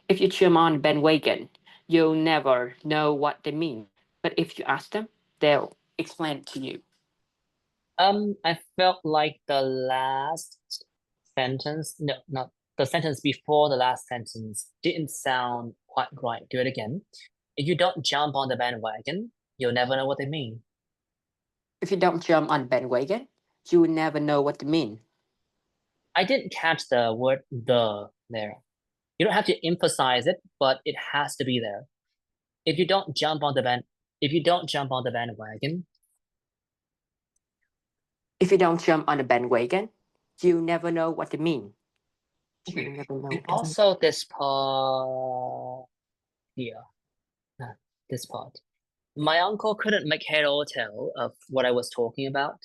If you jump on bandwagon, you'll never know what they mean. But if you ask them, they'll explain it to you. I felt like the last sentence, no, not the sentence before the last sentence didn't sound quite right. Do it again. If you don't jump on the bandwagon, you'll never know what they mean. If you don't jump on bandwagon, you will never know what they mean. I didn't catch the word "the" there. You don't have to emphasize it, but it has to be there. If you don't jump on the bandwagon, If you don't jump on the bandwagon, you never know what they mean. You never know. and also this part here, this part. My uncle couldn't make head or tail of what I was talking about.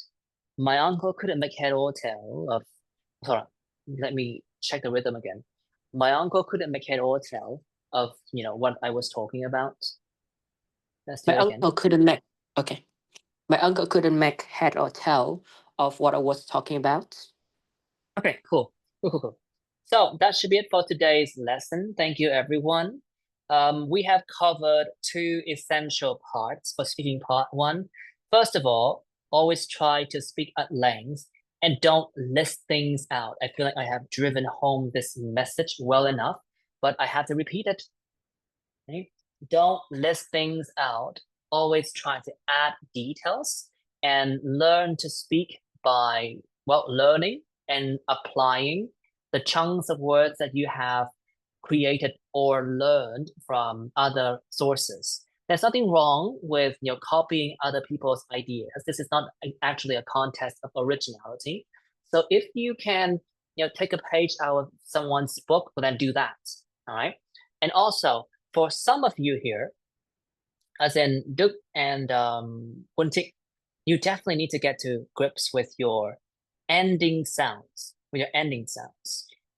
My uncle couldn't make head or tail of. Sorry, let me check the rhythm again. My uncle couldn't make head or tail of what I was talking about. Let's do My it again. uncle couldn't make. Okay. My uncle couldn't make head or tail of what I was talking about. Okay, cool. Cool. So that should be it for today's lesson. Thank you, everyone. We have covered two essential parts for speaking part one. First of all, always try to speak at length and don't list things out. I feel like I have driven home this message well enough, but I have to repeat it. Okay? Don't list things out. Always try to add details and learn to speak by, learning and applying the chunks of words that you have created or learned from other sources. There's nothing wrong with copying other people's ideas. This is not actually a contest of originality. So if you can take a page out of someone's book, well, then do that. All right. And also for some of you here, as in Duke and Kuntik, you definitely need to get to grips with your ending sounds,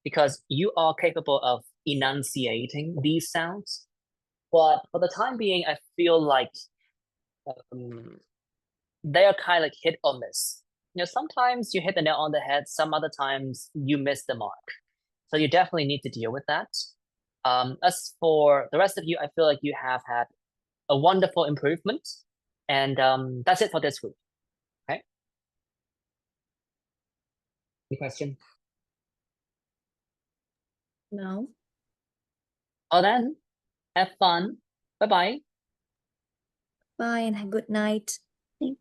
because you are capable of enunciating these sounds. But for the time being, I feel like they are kind of like hit or miss. Sometimes you hit the nail on the head, some other times you miss the mark. So you definitely need to deal with that. As for the rest of you, I feel like you have had a wonderful improvement. And that's it for this week. Okay. Any question? No. Well then, have fun. Bye-bye. Bye and have a good night. Thank you